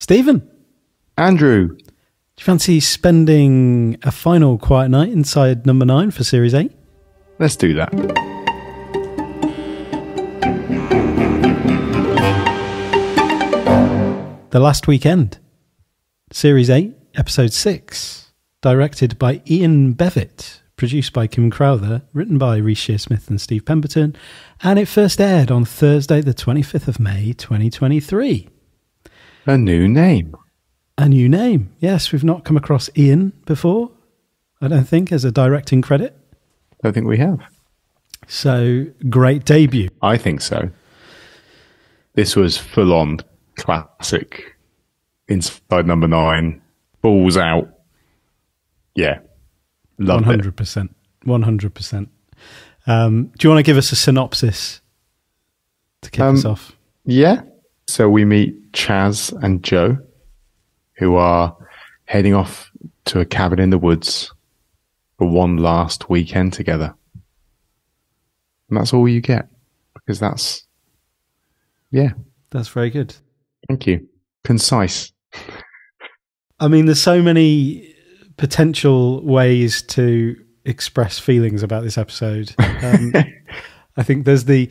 Stephen, Andrew. do you fancy spending a final quiet night inside number 9 for Series 8? Let's do that. The Last Weekend, Series 8, Episode 6, directed by Ian Bevitt, produced by Kim Crowther, written by Rhys Shearsmith and Steve Pemberton, and it first aired on Thursday the 25th of May 2023. A new name. A new name. Yes, we've not come across Ian before, I don't think, as a directing credit. Don't think we have. So, great debut. I think so. This was full-on classic. Inside number 9. Balls out. Yeah. Loved 100%. it. 100%. Do you want to give us a synopsis to kick us off? Yeah. So we meet Chazz and Joe, who are heading off to a cabin in the woods for one last weekend together. And that's all you get. Because that's... Yeah. That's very good. Thank you. Concise. I mean, there's so many potential ways to express feelings about this episode. I think there's the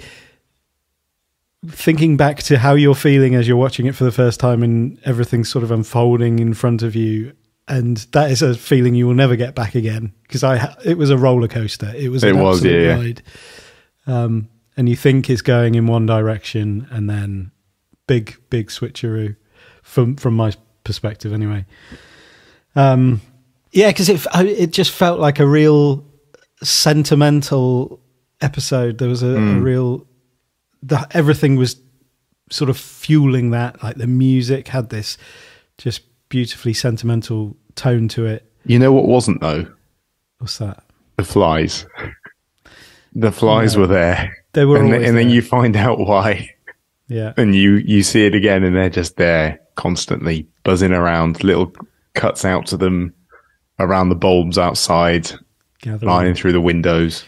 thinking back to how you're feeling as you're watching it for the first time and everything's sort of unfolding in front of you. And that is a feeling you will never get back again, because it was a roller coaster. It was an absolute ride. And you think it's going in one direction and then big switcheroo from my perspective anyway. Yeah, because it just felt like a real sentimental episode. There was a real... everything was sort of fueling that. Like the music had this just beautifully sentimental tone to it. You know what wasn't, though? What's that? The flies. The flies were there. They were and always then there. you find out why. Yeah. And you see it again and they're just there constantly buzzing around. Little cuts out to them around the bulbs outside, lining through the windows.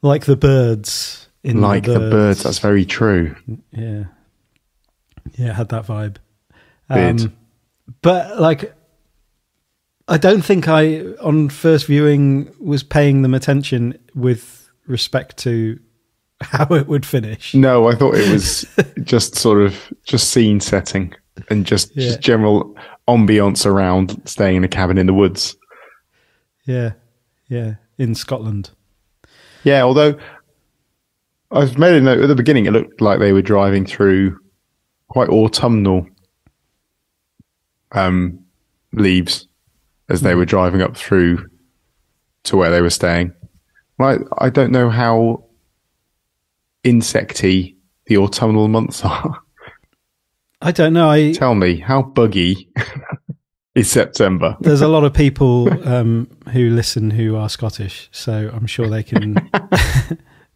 Like the birds. Like the birds, that's very true. Yeah. Yeah, it had that vibe. Did. But like, I don't think I, on first viewing, was paying them attention with respect to how it would finish. No, I thought it was just sort of just scene setting and just general ambience around staying in a cabin in the woods. Yeah. Yeah. In Scotland. Yeah, although I've made a note at the beginning, it looked like they were driving through quite autumnal leaves as they were driving up through to where they were staying. I don't know how insecty the autumnal months are. I don't know. Tell me, how buggy is September? There's a lot of people who listen who are Scottish, so I'm sure they can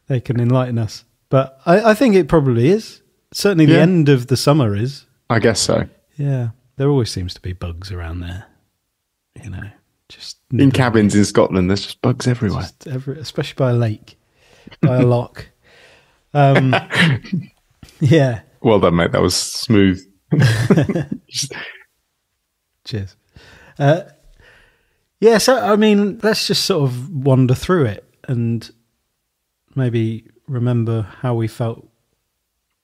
they can enlighten us. But I think it probably is. Certainly the end of the summer is. I guess so. Yeah. There always seems to be bugs around there. You know, just... In cabins in Scotland, there's just bugs everywhere. Especially by a lake, by a loch. Yeah. Well done, mate. That was smooth. Cheers. Yeah, so, I mean, let's just sort of wander through it and maybe remember how we felt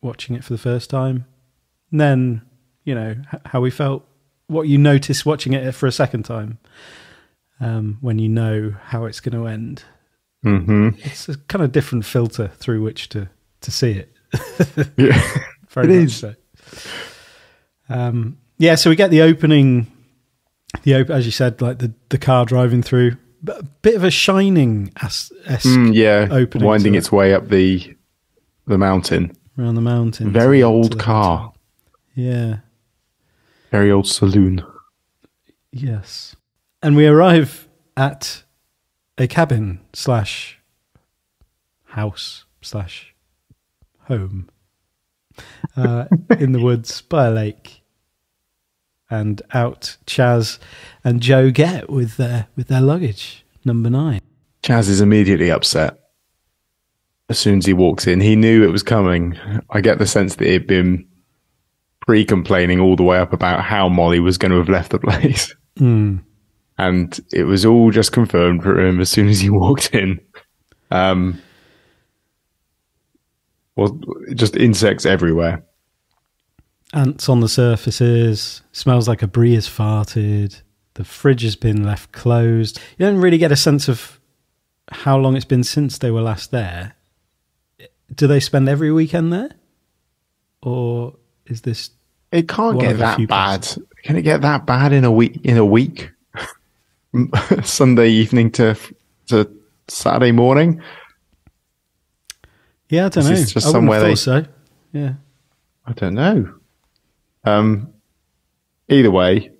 watching it for the first time. And then, you know, how we felt, what you notice watching it for a second time, when you know how it's going to end. Mm-hmm. It's a kind of different filter through which to see it. Yeah, Very much so. Yeah, so we get the opening, as you said, like the car driving through, but a bit of a Shining-esque opening. Winding its way up the mountain. Around the mountain. Very old car. Hotel. Yeah. Very old saloon. Yes. And we arrive at a cabin / house / home in the woods by a lake. And out Chazz and Joe get with their luggage, number 9. Chazz is immediately upset. As soon as he walks in, he knew it was coming. I get the sense that he'd been pre-complaining all the way up about how Molly was going to have left the place. Mm. And it was all just confirmed for him as soon as he walked in. Well, just insects everywhere. Ants on the surfaces. Smells like a brie has farted. The fridge has been left closed. You don't really get a sense of how long it's been since they were last there. Do they spend every weekend there? Or is this... It can't get that bad. Can it get that bad in a week? Sunday evening to Saturday morning? Yeah, I don't know. Just I somewhere wouldn't have thought so. Yeah. I don't know. Either way,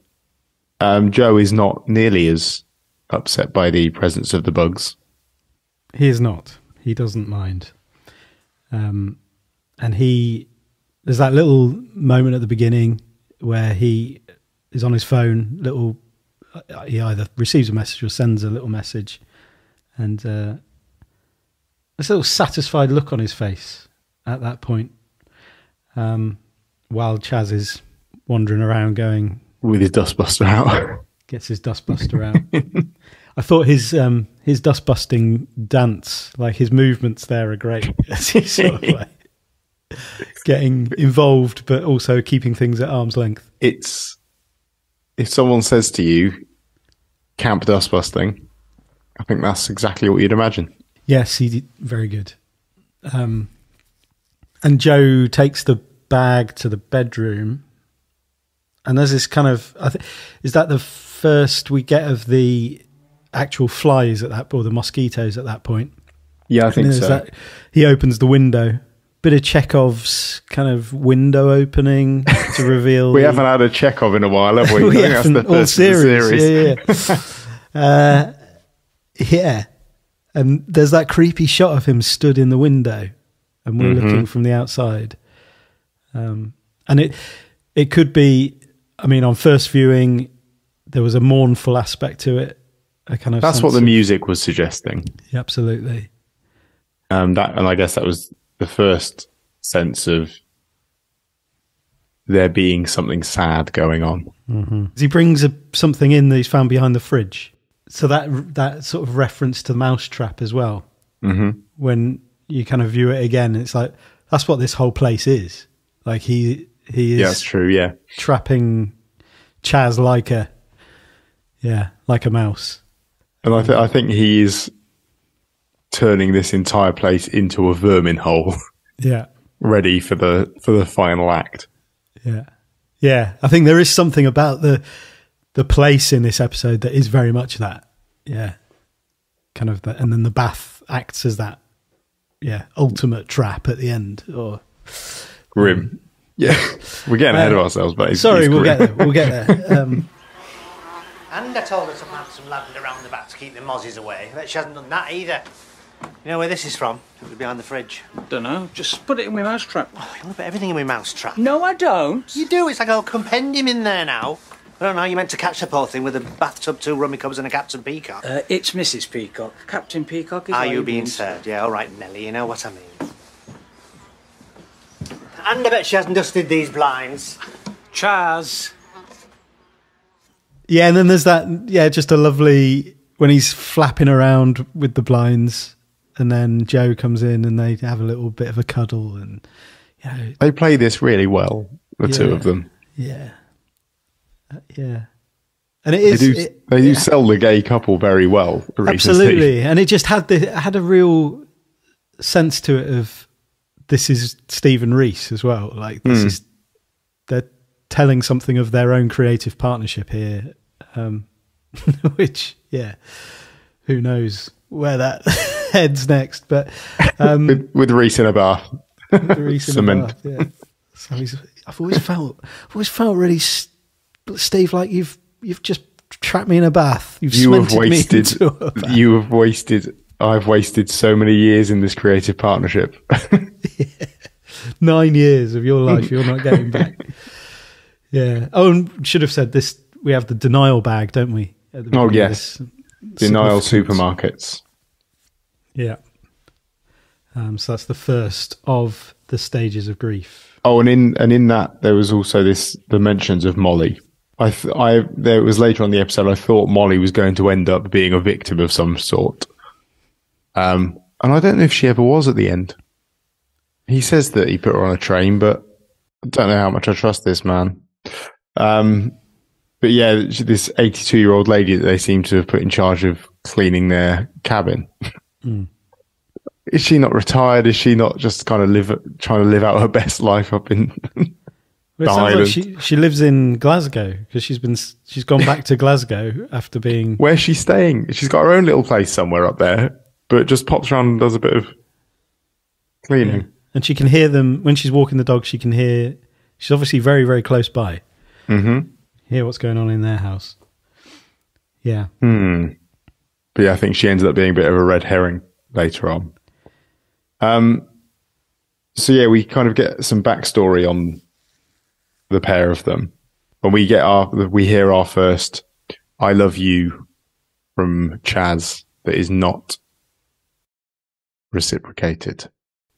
Joe is not nearly as upset by the presence of the bugs. He is not. He doesn't mind. And there's that little moment at the beginning where he is on his phone, he either receives a message or sends a little message, and there's a little satisfied look on his face at that point, while Chazz is wandering around going... With his dustbuster out. Gets his dustbuster out. I thought his dustbusting dance, like his movements there are great. He's sort of like getting involved, but also keeping things at arm's length. It's... If someone says to you, camp dustbusting, I think that's exactly what you'd imagine. Yes, he did. Very good. And Joe takes the bag to the bedroom, and there's this kind of... is that the first we get of the actual flies at that, or the mosquitoes at that point? Yeah, I think so. He opens the window. Bit of Chekhov's kind of window opening to reveal... We haven't had a Chekhov in a while, have we? We haven't, that's the first series. Yeah. Yeah. And there's that creepy shot of him stood in the window, and we're looking from the outside. And it could be... I mean, on first viewing, there was a mournful aspect to it. A kind of That's what the music was suggesting. Yeah, absolutely. And I guess that was the first sense of there being something sad going on. Mm-hmm. He brings something in that he's found behind the fridge. So that sort of reference to the mousetrap as well. Mm-hmm. When you kind of view it again, it's like, that's what this whole place is. Like he is... Yeah, that's true, yeah. Trapping Chazz like a mouse. And I think he's turning this entire place into a vermin hole. Yeah. Ready for the final act. Yeah. Yeah. I think there is something about the place in this episode that is very much that. Yeah. Kind of that, and then the bath acts as that ultimate trap at the end. Or grim. Yeah. We're getting ahead of ourselves, but we'll get there. We'll get there. And I told her to plant some lavender around the back to keep the mozzies away. I bet she hasn't done that either. You know where this is from? It was behind the fridge. Don't know. Just put it in my mousetrap. Oh, you put everything in my mousetrap. No, I don't. You do. It's like a whole compendium in there now. I don't know. You meant to catch the poor thing with a bathtub, 2 rummy cubs, and a Captain Peacock. It's Mrs. Peacock. Captain Peacock is... Are you being served? Yeah, all right, Nelly. You know what I mean. And I bet she hasn't dusted these blinds. Chazz. Yeah, and then there's that, just a lovely, when he's flapping around with the blinds, and then Joe comes in and they have a little bit of a cuddle, and they play this really well, the two of them. Yeah. Yeah. And it is... They do sell the gay couple very well. Absolutely. And it just had a real sense to it of, this is Stephen Rees as well. Like, this is... They're telling something of their own creative partnership here. Which, who knows where that heads next? But with Reese in a bath, cement. Yeah. So I've always felt really, Steve, like you've just trapped me in a bath. I've wasted so many years in this creative partnership. 9 years of your life you're not getting back. Yeah. Oh, and should have said this. We have the denial bag, don't we? Oh, yes. Denial supermarkets. Yeah. So that's the first of the stages of grief. Oh, and in that there was also the mentions of Molly. There was later on in the episode, I thought Molly was going to end up being a victim of some sort. And I don't know if she ever was at the end. He says that he put her on a train, but I don't know how much I trust this man. But yeah, this 82-year-old lady that they seem to have put in charge of cleaning their cabin. Mm. Is she not retired? Is she not just kind of trying to live out her best life up in the Highlands? Like she lives in Glasgow because she's gone back to Glasgow after being. Where's she staying? She's got her own little place somewhere up there, but just pops around and does a bit of cleaning. Yeah. And she can hear them when she's walking the dog. She can hear. She's obviously very, very close by. Mm-hmm. Hear what's going on in their house. Yeah. But yeah, I think she ended up being a bit of a red herring later on. So yeah, we kind of get some backstory on the pair of them. When we hear our first "I love you" from Chazz that is not reciprocated.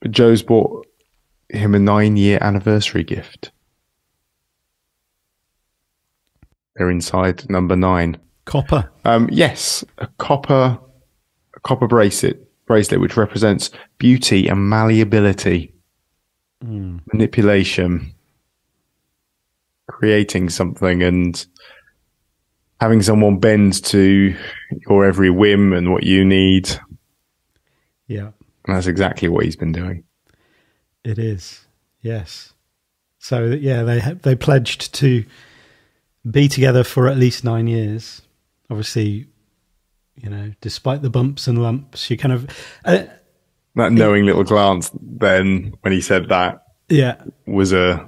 But Joe's bought him a 9-year anniversary gift. They're inside number 9. Copper. Yes, a copper bracelet which represents beauty and malleability, manipulation, creating something and having someone bend to your every whim and what you need. Yeah. And that's exactly what he's been doing. It is. Yes. So yeah, they pledged to be together for at least 9 years. Obviously, despite the bumps and lumps, you kind of that knowing little glance then when he said that, was a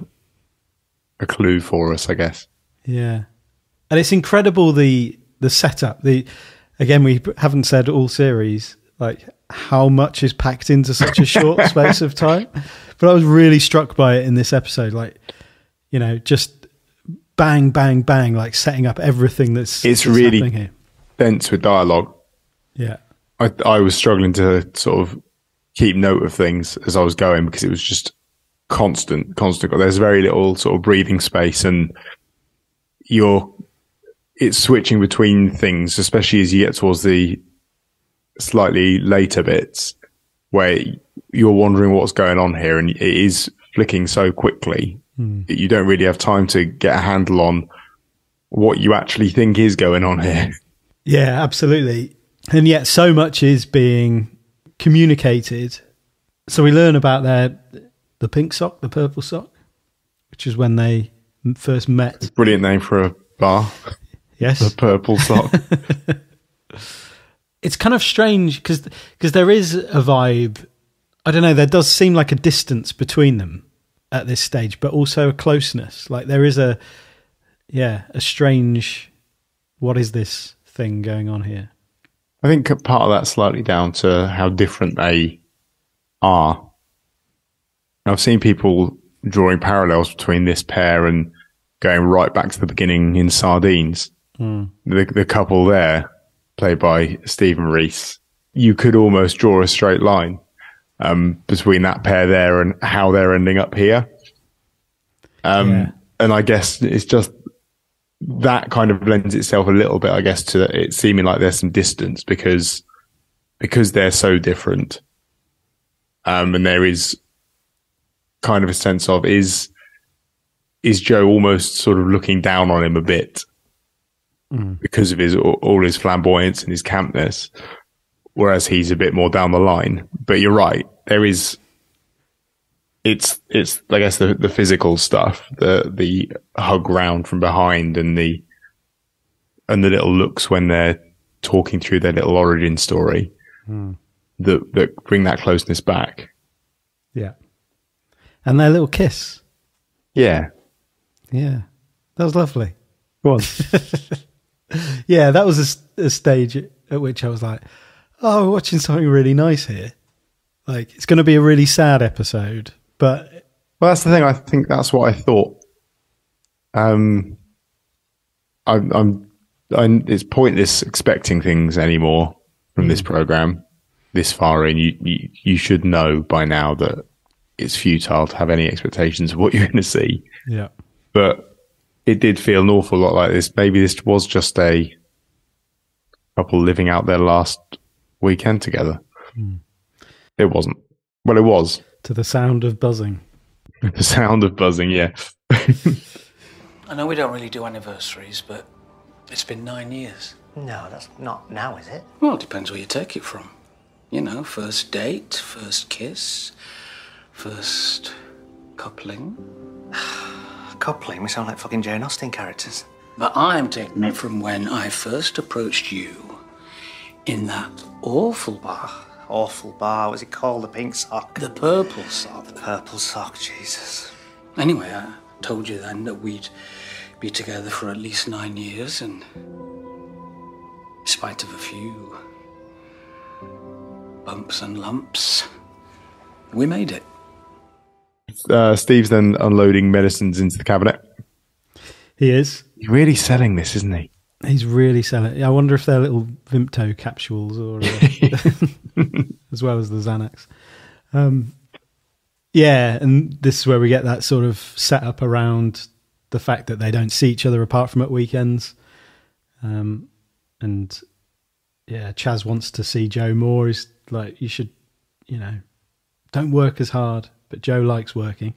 clue for us, I guess. Yeah, and it's incredible the setup. Again, we haven't said all series like how much is packed into such a short space of time, but I was really struck by it in this episode. Like, just bang, bang, bang, like setting up everything that's really happening here. Dense with dialogue. Yeah. I was struggling to sort of keep note of things as I was going because it was just constant. There's very little sort of breathing space and it's switching between things, especially as you get towards the slightly later bits where you're wondering what's going on here and it is flicking so quickly that you don't really have time to get a handle on what you actually think is going on here. Yeah, absolutely. And yet so much is being communicated. So we learn about the pink sock, the purple sock, which is when they first met. Brilliant name for a bar. Yes. The purple sock. It's kind of strange because there is a vibe. I don't know, there does seem like a distance between them at this stage, but also a closeness. Like there is a strange, what is this thing going on here? I think part of that's slightly down to how different they are. I've seen people drawing parallels between this pair and going right back to the beginning in Sardines. The couple there, played by Stephen Rees, you could almost draw a straight line between that pair there and how they're ending up here. And I guess it's just that kind of lends itself a little bit, I guess, to it seeming like there's some distance because they're so different. And there is kind of a sense of, is Joe almost sort of looking down on him a bit because of all his flamboyance and his campness, whereas he's a bit more down the line. But you're right, it's I guess the physical stuff, the hug round from behind and the little looks when they're talking through their little origin story that bring that closeness back. Yeah. And their little kiss. Yeah. Yeah. That was lovely. Go on. Yeah, that was a stage at which I was like, oh, we're watching something really nice here. Like, it's going to be a really sad episode, but... Well, that's the thing. I think that's what I thought. It's pointless expecting things anymore from this program this far in. You should know by now that it's futile to have any expectations of what you're going to see. Yeah. But it did feel an awful lot like this. Maybe this was just a couple living out their last weekend together. It wasn't. Well, it was. To the sound of buzzing. The sound of buzzing, yeah. I know we don't really do anniversaries, but it's been 9 years. No, that's not now, is it? Well, it depends where you take it from. You know, first date, first kiss, first coupling. Coupling? We sound like fucking Jane Austen characters. But I'm taking it from when I first approached you in that awful bar. Awful bar. What's it called? The Pink Sock? The Purple Sock. The Purple Sock, Jesus. Anyway, I told you then that we'd be together for at least 9 years, and in spite of a few bumps and lumps, we made it. Steve's then unloading medicines into the cabinet. He is. He's really selling this, isn't he? He's really selling. I wonder if they're little Vimto capsules or as well as the Xanax. Yeah, and this is where we get that sort of setup around the fact that they don't see each other apart from at weekends. And yeah, Chazz wants to see Joe more. He's like, you should, you know, don't work as hard. But Joe likes working.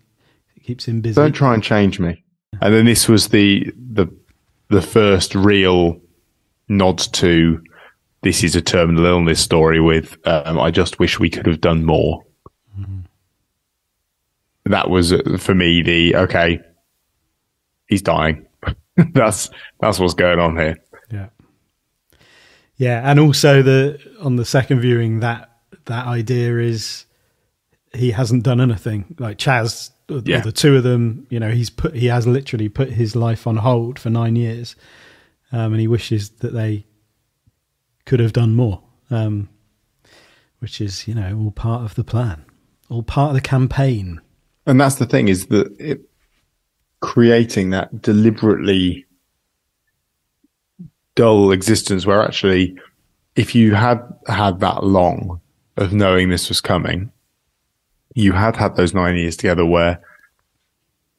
It keeps him busy. Don't try and change me. And then this was the first real nod to this is a terminal illness story with I just wish we could have done more. Mm-hmm. That was for me okay, he's dying. that's what's going on here. Yeah. Yeah, and also on the second viewing that idea is he hasn't done anything. Like Chazz, or the two of them, you know, he has literally put his life on hold for 9 years, and he wishes that they could have done more, which is, you know, all part of the plan, all part of the campaign. And that's the thing, is that creating that deliberately dull existence where actually, if you had had that long of knowing this was coming, you had those 9 years together where,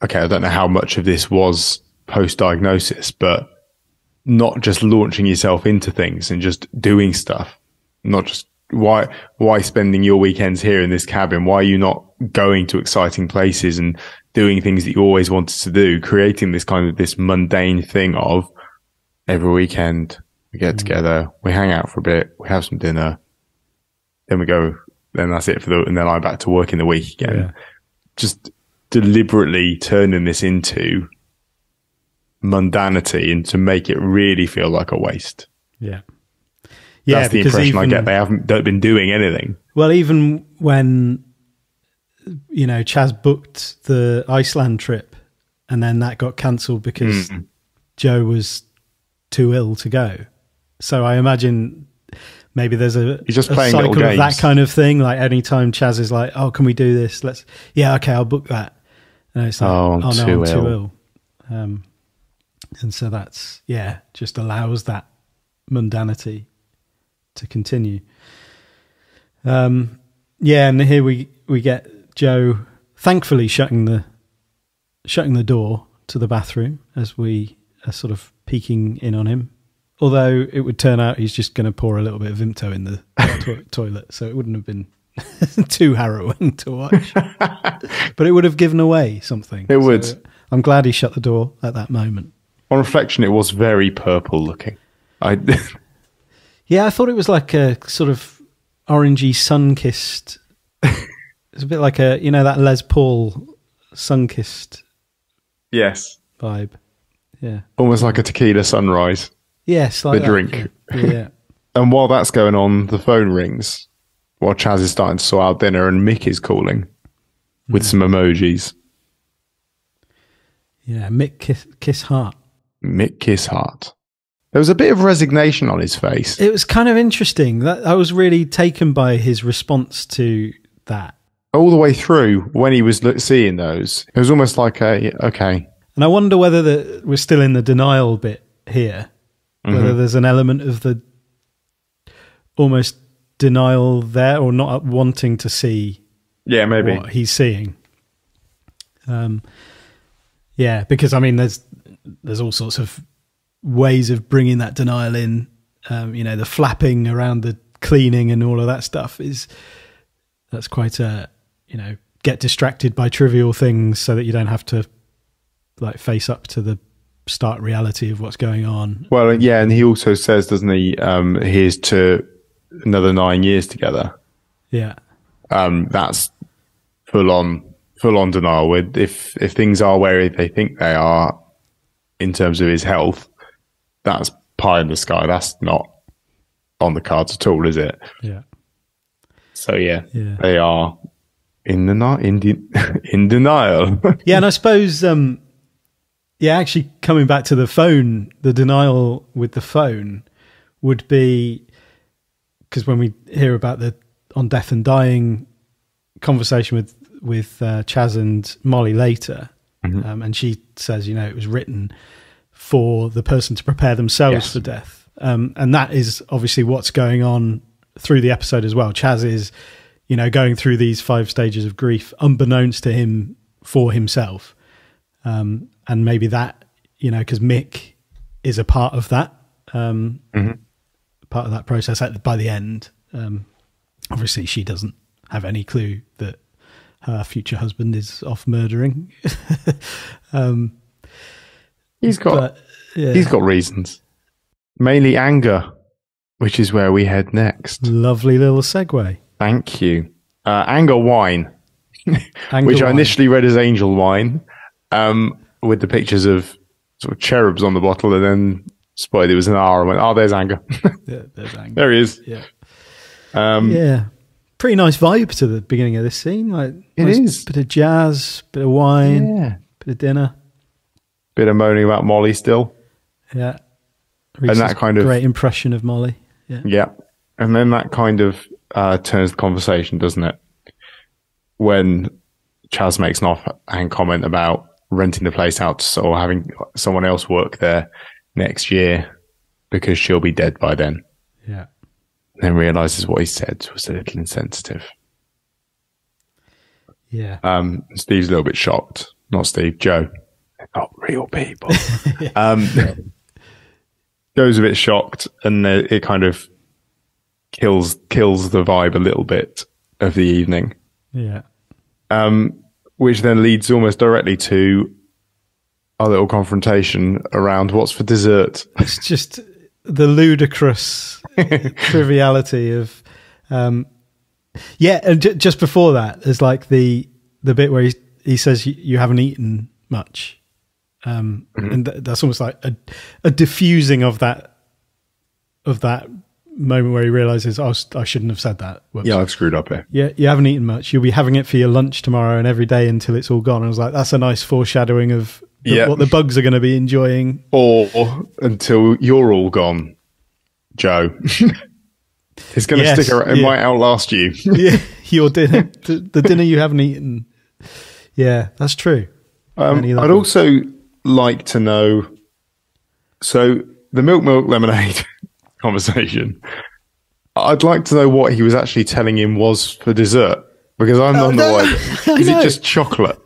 okay, I don't know how much of this was post-diagnosis, but not just launching yourself into things and just doing stuff. Not just, why spending your weekends here in this cabin? Why are you not going to exciting places and doing things that you always wanted to do? Creating this kind of this mundane thing of every weekend we get together, we hang out for a bit, we have some dinner, then we go, then that's it and then I'm back to work in the week again. Yeah. Just deliberately turning this into mundanity and to make it really feel like a waste. Yeah. Yeah, that's the impression I get. They haven't been doing anything. Well, even when, you know, Chazz booked the Iceland trip and then that got cancelled because Joe was too ill to go. So I imagine maybe there's he's just playing cycle little of games. that kind of thing. Like anytime Chazz is like, "Oh, can we do this? Yeah, okay, I'll book that." And it's like, I'm too ill. And so that's, just allows that mundanity to continue. And here we get Joe thankfully shutting the door to the bathroom as we are sort of peeking in on him. Although it would turn out he's just going to pour a little bit of Vimto in the toilet, so it wouldn't have been too harrowing to watch. But it would have given away something. It would. I'm glad he shut the door at that moment. On reflection, it was very purple looking. Yeah, I thought it was like a sort of orangey sun-kissed. It's a bit like that Les Paul sun-kissed vibe. Yeah. Almost like a tequila sunrise. Yes, like the drink. Yeah. And while that's going on, the phone rings while Chazz is starting to sort out dinner and Mick is calling with some emojis. Yeah, Mick kiss heart. Mick kiss heart. There was a bit of resignation on his face. It was kind of interesting. I was really taken by his response to that. All the way through, when he was seeing those, it was almost like okay. And I wonder whether we're still in the denial bit here. Whether there's an element of the almost denial there or not wanting to see Yeah, maybe what he's seeing. Yeah, because I mean, there's all sorts of ways of bringing that denial in. The flapping around the cleaning and all of that stuff that's quite get distracted by trivial things so that you don't have to like face up to the stark reality of what's going on. Well, yeah, and he also says, doesn't he? Here's to another 9 years together. Yeah, that's full on denial. If things are where they think they are in terms of his health, that's pie in the sky. That's not on the cards at all, is it? Yeah. So yeah. They are in denial. Yeah, and I suppose actually coming back to the phone, the denial with the phone would be, because when we hear about the on death and dying conversation with Chazz and Molly later, and she says, it was written for the person to prepare themselves for death. And that is obviously what's going on through the episode as well. Chazz is, going through these 5 stages of grief unbeknownst to him for himself. And maybe that, because Mick is a part of that, part of that process by the end. Obviously she doesn't have any clue that her future husband is off murdering. He's got reasons. Mainly anger, which is where we head next. Lovely little segue. Thank you. Anger wine, Anger which wine. I initially read as angel wine, with the pictures of sort of cherubs on the bottle, and then spotted it was an R and went, oh, there's anger. Yeah, there's anger. There he is. Yeah. Yeah. Pretty nice vibe to the beginning of this scene. Like it is. Bit of jazz, bit of wine, bit of dinner. Bit of moaning about Molly still. Yeah. And that kind of great impression of Molly. Yeah. Yeah. And then that kind of turns the conversation, doesn't it? When Chazz makes an offhand comment about renting the place out or having someone else work there next year because she'll be dead by then. Yeah. Then realizes what he said was a little insensitive. Yeah. Steve's a little bit shocked. Not Steve, Joe. They're not real people. Joe's a bit shocked, and it kind of kills the vibe a little bit of the evening. Yeah. Which then leads almost directly to our little confrontation around what's for dessert. It's just the ludicrous triviality of, and just before that, there's like the bit where he says you haven't eaten much, and that's almost like a diffusing of that moment where he realizes, oh, I shouldn't have said that. Whoops. Yeah, I've screwed up here. Yeah, you haven't eaten much. You'll be having it for your lunch tomorrow and every day until it's all gone. And I was like, that's a nice foreshadowing of what the bugs are going to be enjoying. Or until you're all gone, Joe. It's going to stick around. It might outlast you. Yeah, your dinner, the dinner you haven't eaten. Yeah, that's true. I'd also like to know, so the milk lemonade conversation, I'd like to know what he was actually telling him was for dessert, because I'm not the one. Is it just chocolate?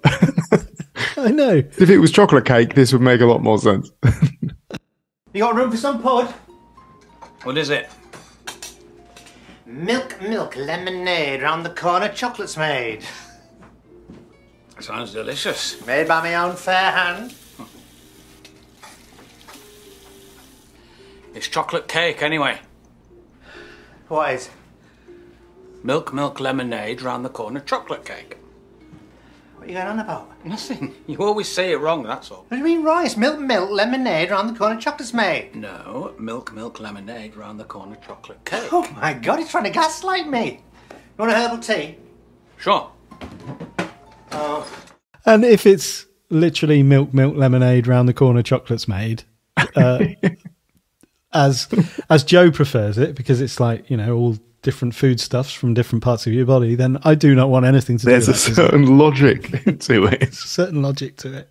I know. If it was chocolate cake, this would make a lot more sense. You got room for some pud? What is it? Milk lemonade. Round the corner, chocolate's made. Sounds delicious. Made by my own fair hand. It's chocolate cake, anyway. What is? Milk lemonade, round the corner, chocolate cake. What are you going on about? Nothing. You always say it wrong, that's all. What do you mean rice? Milk, lemonade, round the corner, chocolate's made. No, milk, lemonade, round the corner, chocolate cake. Oh my God, he's trying to gaslight me. You want a herbal tea? Sure. Oh. And if it's literally milk, lemonade, round the corner, chocolate's made, as Joe prefers it, because it's like, all different foodstuffs from different parts of your body, then I do not want anything to do with that. There's a certain logic to it. There's a certain logic to it.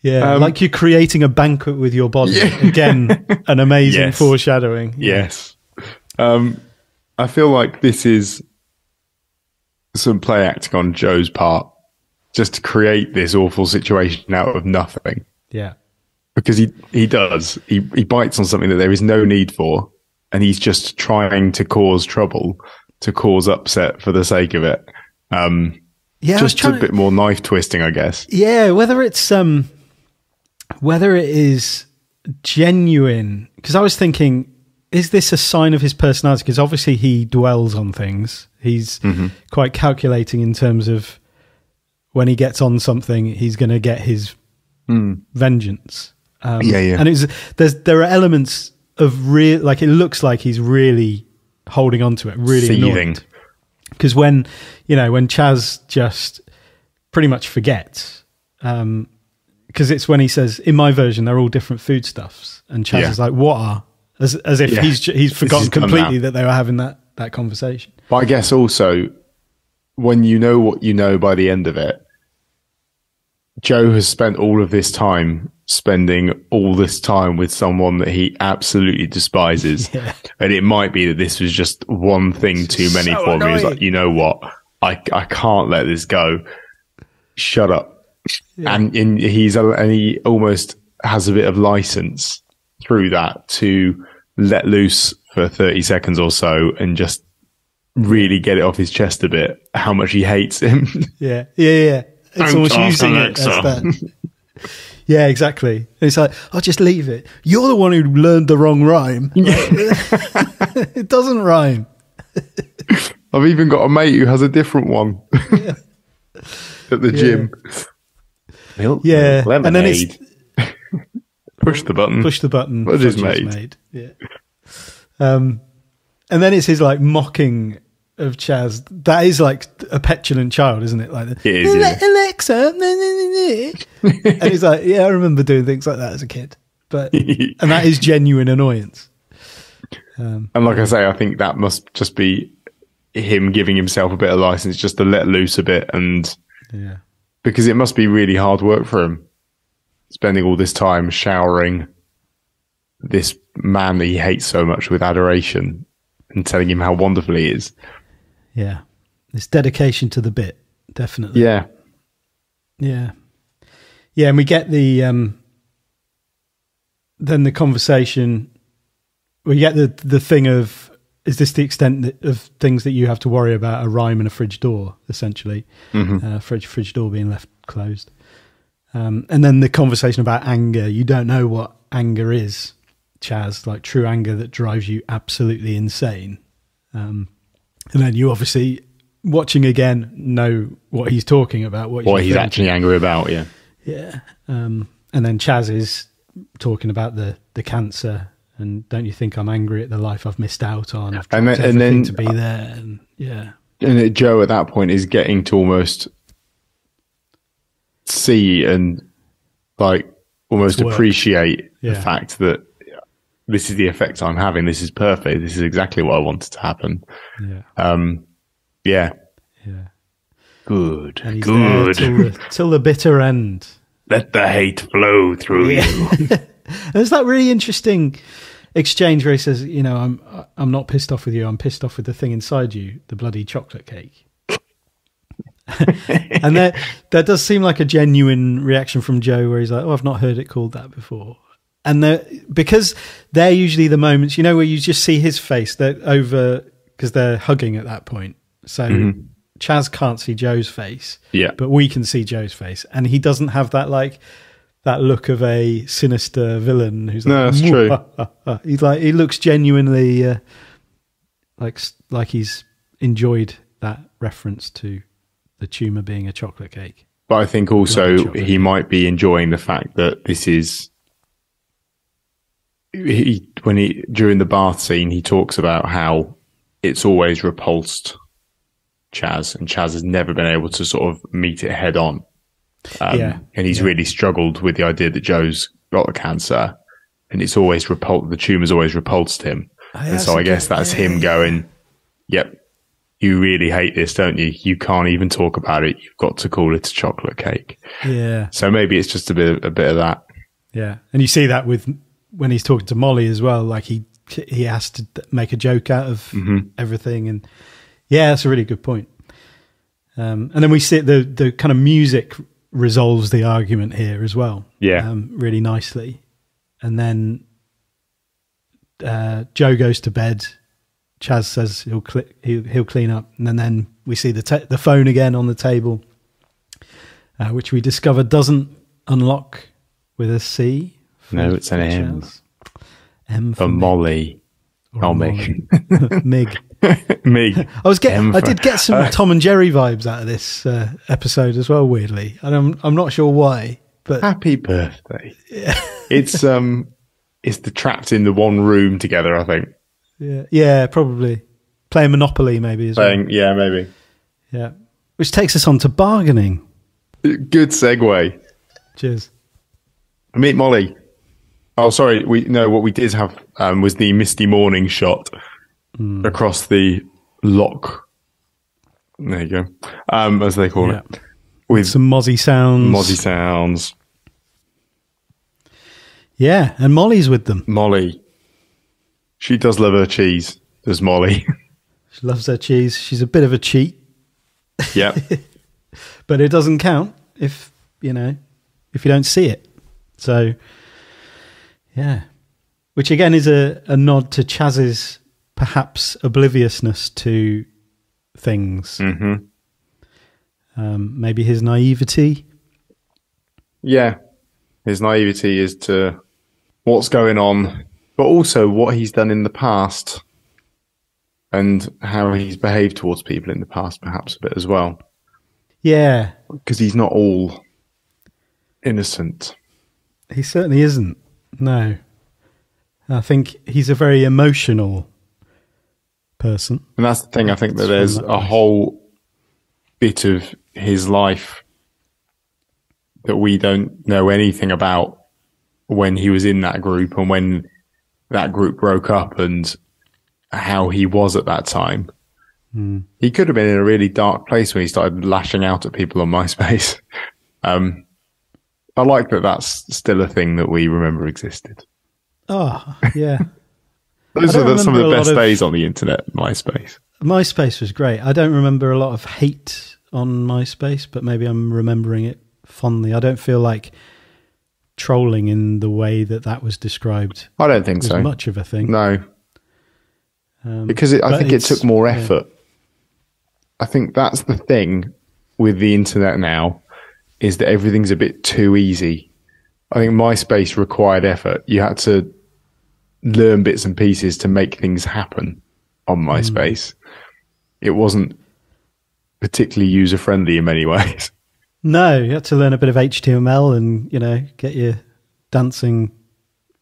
Yeah, like you're creating a banquet with your body. Yeah. Again, an amazing foreshadowing. Yes. I feel like this is some play acting on Joe's part just to create this awful situation out of nothing. Yeah. Because he does. He bites on something that there is no need for, and he's just trying to cause trouble, to cause upset for the sake of it. Just a bit more knife twisting, I guess. Yeah, whether it is genuine, because I was thinking, is this a sign of his personality? Because obviously he dwells on things. He's quite calculating in terms of when he gets on something, he's going to get his vengeance. And there are elements of real, like it looks like he's really holding on to it, really seething. Because when Chazz just pretty much forgets, because it's when he says, in my version, they're all different foodstuffs, and Chazz is like, "What are?" As if he's forgotten completely that they were having that conversation. But I guess also, when you know what you know by the end of it, Joe has spent all of this time spending all this time with someone that he absolutely despises. Yeah. And it might be that this was just one thing too many for him. He's like, you know what? I can't let this go. Shut up. Yeah. And he almost has a bit of license through that to let loose for 30 seconds or so and just really get it off his chest a bit, how much he hates him. Yeah. It's almost using it as that. Yeah, exactly. It's like, I'll just leave it. You're the one who learned the wrong rhyme. It doesn't rhyme. I've even got a mate who has a different one at the gym. Milk, lemonade. And then it's push the button. Fudge is made. Yeah. And then it's his like mocking of Chazz. That is like a petulant child, isn't it? Like, it is, Alexa, and he's like, yeah, I remember doing things like that as a kid. But and that is genuine annoyance. And like I say, I think that must just be him giving himself a bit of license just to let loose a bit, and because it must be really hard work for him, spending all this time showering this man that he hates so much with adoration and telling him how wonderful he is. Yeah. This dedication to the bit, definitely. Yeah. Yeah. Yeah, and we get the then the conversation, we get the thing of, is this the extent of things that you have to worry about, a rhyme and a fridge door, essentially. Fridge door being left closed. And then the conversation about anger. You don't know what anger is, Chazz, like true anger that drives you absolutely insane. And then you obviously, watching again, know what he's talking about. What he's actually angry about, yeah. Yeah. And then Chazz is talking about the cancer, and don't you think I'm angry at the life I've missed out on? I've tried everything to be there. And And Joe at that point is getting to almost see and like almost appreciate the fact that this is the effect I'm having. This is perfect. This is exactly what I wanted to happen. Yeah. Good. Till the bitter end. Let the hate flow through you. There's that really interesting exchange where he says, you know, I'm not pissed off with you. I'm pissed off with the thing inside you, the bloody chocolate cake. And that does seem like a genuine reaction from Joe, where he's like, oh, I've not heard it called that before. And because they're usually the moments, you know, where you just see his face, they're over, because they're hugging at that point. So Chazz can't see Joe's face, but we can see Joe's face. And he doesn't have that, like, that look of a sinister villain who's like, no, that's true. He's like, he looks genuinely like he's enjoyed that reference to the tumour being a chocolate cake. But I think also he might be enjoying the fact that this is, during the bath scene, he talks about how it's always repulsed Chazz, and Chazz has never been able to sort of meet it head on. And he's really struggled with the idea that Joe's got the cancer, and it's always the tumour's always repulsed him. And so I guess that's him going, yep, you really hate this, don't you? You can't even talk about it. You've got to call it a chocolate cake. Yeah. So maybe it's just a bit of that. Yeah. And you see that with when he's talking to Molly as well, like he has to make a joke out of everything. And yeah, that's a really good point. And then we see the kind of music resolves the argument here as well. Yeah. Really nicely. And then Joe goes to bed. Chazz says he'll clean up. And then we see the phone again on the table, which we discover doesn't unlock with a C. No, it's an M. M for Molly. Oh, Mig. Mig. Mig. I did get some Tom and Jerry vibes out of this episode as well, weirdly. And I'm not sure why, but happy birthday. Yeah. It's the trapped in the one room together, I think. Yeah, probably. Playing Monopoly maybe as well. Yeah, maybe. Yeah. Which takes us on to bargaining. Good segue. Cheers. Meet Molly. Oh, sorry. What we did have was the misty morning shot across the lock. There you go. As they call it. With some mozzie sounds. Yeah, and Molly's with them. Molly. She does love her cheese, does Molly. She loves her cheese. She's a bit of a cheat. Yeah. But it doesn't count if you don't see it. So, yeah. Which again is a nod to Chazz's perhaps obliviousness to things. Mm-hmm. Maybe his naivety. Yeah. His naivety is to what's going on, but also what he's done in the past and how he's behaved towards people in the past, perhaps a bit as well. Yeah. Because he's not all innocent. He certainly isn't. No. I think he's a very emotional person. And that's the thing. I think that there's a whole bit of his life that we don't know anything about when he was in that group and when that group broke up and how he was at that time. He could have been in a really dark place when he started lashing out at people on MySpace. I like that that's still a thing that we remember existed. Oh, yeah. Those are some of the best days on the internet, MySpace. MySpace was great. I don't remember a lot of hate on MySpace, but maybe I'm remembering it fondly. I don't feel like trolling in the way that was described. I don't think so. Much of a thing. No. Because I think it took more effort. Yeah. I think that's the thing with the internet now, is that everything's a bit too easy. I think MySpace required effort. You had to learn bits and pieces to make things happen on MySpace. It wasn't particularly user-friendly in many ways. No, you had to learn a bit of HTML and, get your dancing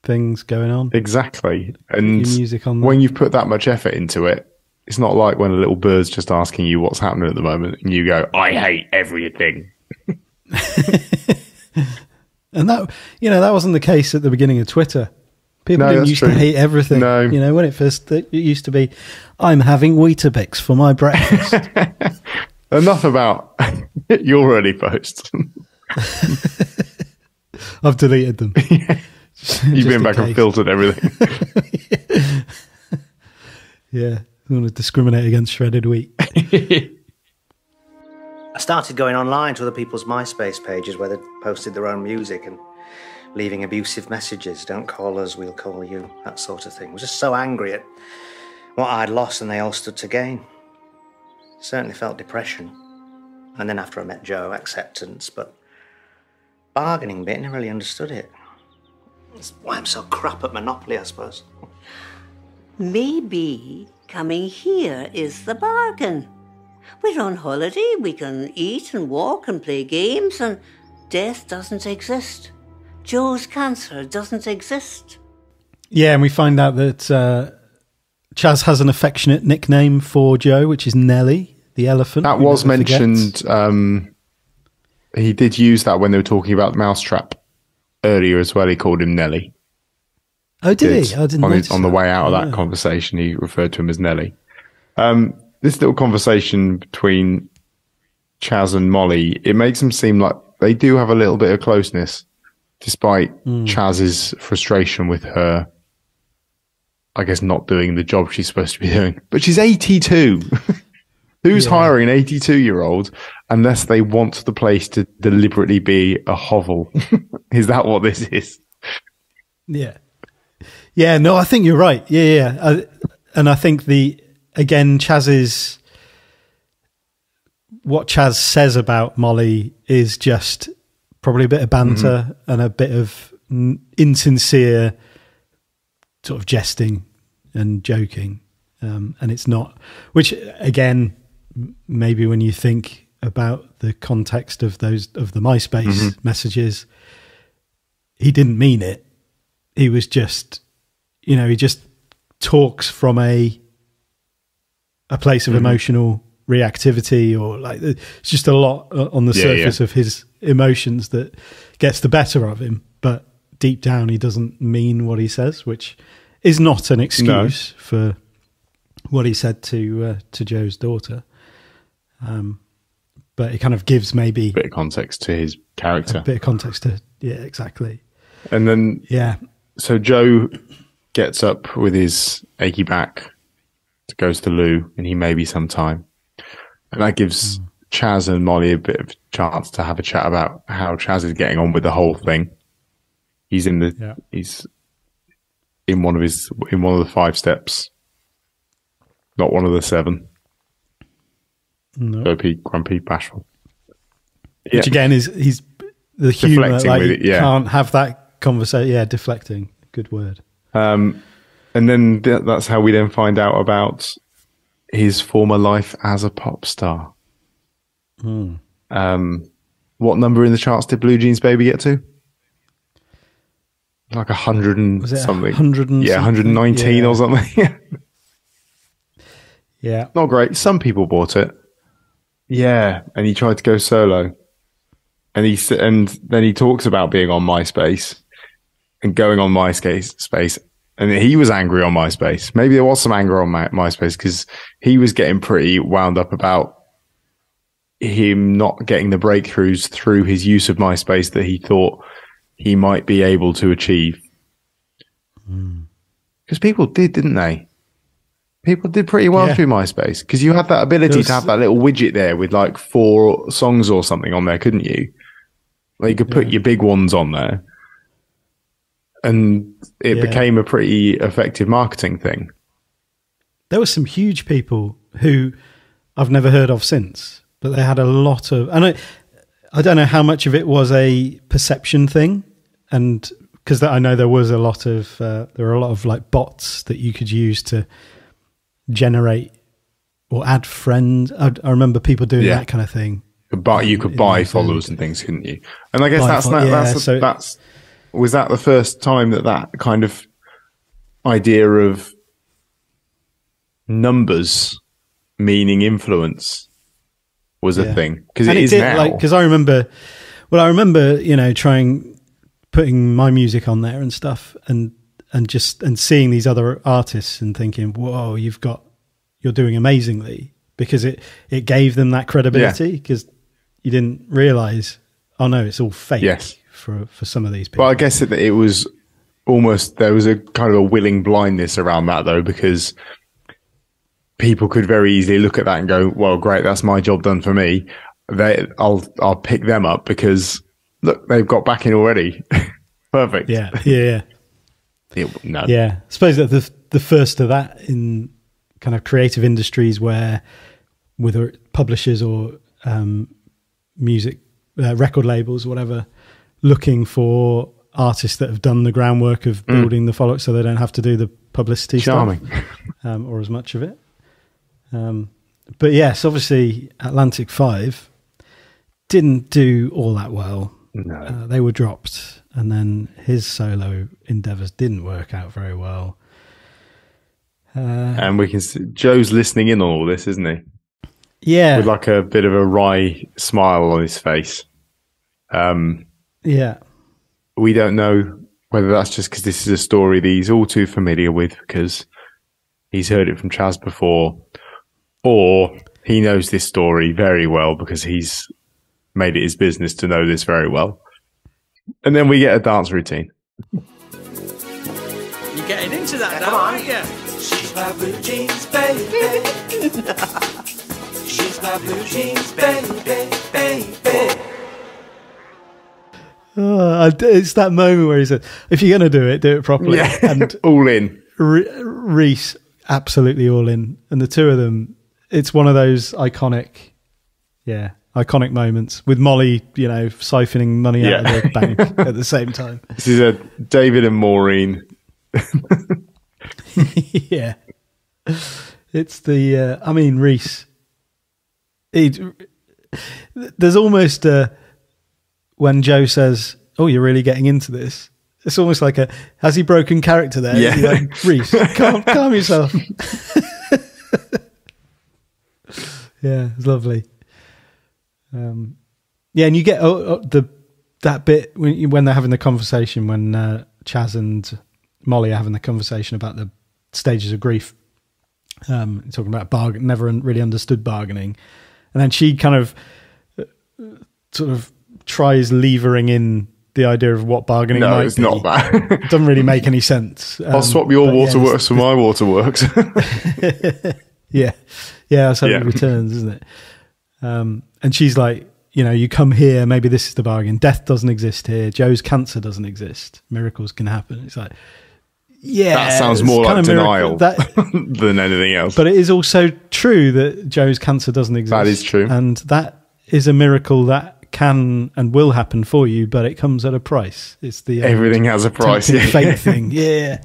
things going on. Exactly. And music on when you've put that much effort into it, it's not like when a little bird's just asking you what's happening at the moment and you go, I hate everything. And that wasn't the case at the beginning of Twitter. People didn't used to hate everything. No. When it used to be, I'm having Weetabix for my breakfast. Enough about your early posts. I've deleted them. You've been back and filtered everything. Yeah. I want to discriminate against shredded wheat. I started going online to other people's MySpace pages where they posted their own music and leaving abusive messages. Don't call us, we'll call you. That sort of thing. I was just so angry at what I'd lost and they all stood to gain. Certainly felt depression. And then after I met Joe, acceptance. But bargaining bit, I never really understood it. That's why I'm so crap at Monopoly, I suppose. Maybe coming here is the bargain. We're on holiday, we can eat and walk and play games, and death doesn't exist. Joe's cancer doesn't exist. Yeah, and we find out that Chazz has an affectionate nickname for Joe, which is Nelly, the elephant. That was mentioned. He did use that when they were talking about the mousetrap earlier as well. He called him Nelly. Oh, did he? I didn't notice on the way out of that conversation, he referred to him as Nelly. This little conversation between Chazz and Molly, it makes them seem like they do have a little bit of closeness, despite Chazz's frustration with her, I guess, not doing the job she's supposed to be doing. But she's 82. Who's hiring an 82-year-old unless they want the place to deliberately be a hovel? Is that what this is? Yeah. Yeah, no, I think you're right. Yeah. And I think what Chazz says about Molly is just probably a bit of banter and a bit of insincere sort of jesting and joking. And it's not, which again, maybe when you think about the context of the MySpace messages, he didn't mean it. He was just, he just talks from a place of emotional reactivity, or like it's just a lot on the surface of his emotions that gets the better of him. But deep down, he doesn't mean what he says, which is not an excuse for what he said to Joe's daughter. But it kind of gives maybe a bit of context to his character. A bit of context to, exactly. And then, so Joe gets up with his achy back, goes to loo, and he may be some time. And that gives Chazz and Molly a bit of a chance to have a chat about how Chazz is getting on with the whole thing. He's he's in one of the 5 steps, not one of the 7. No. Grumpy, bashful. Which again he's the humour, like with it, can't have that conversation. Yeah, deflecting. Good word. And then that's how we then find out about his former life as a pop star. What number in the charts did Blue Jeans Baby get to? Like 100 and something. 119 or something. Yeah. Not great. Some people bought it. Yeah. And he tried to go solo. And then he talks about being on MySpace and going on MySpace. And he was angry on MySpace. Maybe there was some anger on MySpace because he was getting pretty wound up about him not getting the breakthroughs through his use of MySpace that he thought he might be able to achieve. Because people did, didn't they? People did pretty well through MySpace because you had that ability to have that little widget there with like 4 songs or something on there, couldn't you? Like you could put your big ones on there. And it became a pretty effective marketing thing. There were some huge people who I've never heard of since, but they had a lot of, and I don't know how much of it was a perception thing, and because I know there was a lot of there were a lot of like bots that you could use to generate or add friends. I remember people doing that kind of thing. But you could buy followers and things, couldn't you? And I guess that's was that the first time that kind of idea of numbers meaning influence was a thing? Because it is now. Because I remember, putting my music on there and stuff, and seeing these other artists and thinking, whoa, you're doing amazingly, because it gave them that credibility, because you didn't realize, oh no, it's all fake. Yes. For some of these people. But I guess it was almost, there was a kind of a willing blindness around that though, because people could very easily look at that and go, well, great, that's my job done for me. I'll pick them up because look, they've got backing already. Perfect. Yeah. No. Yeah. I suppose that the first of that in kind of creative industries where whether publishers or music, record labels or whatever, looking for artists that have done the groundwork of building the follow-up so they don't have to do the publicity stuff, or as much of it. But yes, obviously Atlantic 5 didn't do all that well. No. They were dropped, and then his solo endeavours didn't work out very well. And we can see Joe's listening in on all this, isn't he? Yeah. With like a bit of a wry smile on his face. Yeah. We don't know whether that's just because this is a story that he's all too familiar with because he's heard it from Chazz before, or he knows this story very well because he's made it his business to know this very well. And then we get a dance routine. You're getting into that now, aren't you? She's my blue jeans, baby. She's She's got blue jeans, baby, baby. Oh, it's that moment where he said, if you're going to do it properly. Yeah, and all in. Reese, absolutely all in. And the two of them, it's one of those iconic moments with Molly, siphoning money out of the bank at the same time. This is a David and Maureen. Yeah. It's the, Reese. There's almost when Joe says, "Oh, you're really getting into this." It's almost like has he broken character there? Yeah. Like, Reese, calm yourself. Yeah, it's lovely. And you get that bit when they're having the conversation, when Chazz and Molly are having the conversation about the stages of grief, talking about never really understood bargaining, and then she kind of sort of tries levering in the idea of what bargaining might be. No, it's not that. It doesn't really make any sense. I'll swap your waterworks for my waterworks. Yeah, that's how it returns, isn't it? And she's like, you come here, maybe this is the bargain. Death doesn't exist here. Joe's cancer doesn't exist. Miracles can happen. It's like, that sounds more like denial than anything else. But it is also true that Joe's cancer doesn't exist. That is true. And that is a miracle that can and will happen for you, but it comes at a price. It's the everything has a price. Fate thing. Yeah.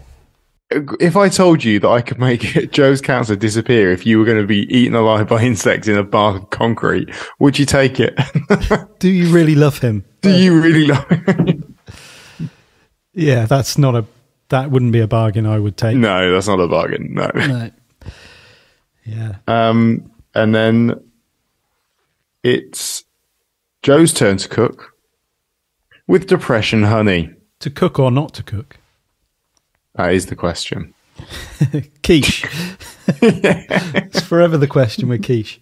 If I told you that I could make Joe's cancer disappear if you were going to be eaten alive by insects in a bar of concrete, would you take it? Do you really love him? Do you really love him? Yeah, that wouldn't be a bargain I would take. No, that's not a bargain. No. Yeah. And then it's Joe's turn to cook with depression honey. To cook or not to cook? That is the question. Quiche. It's forever the question with quiche.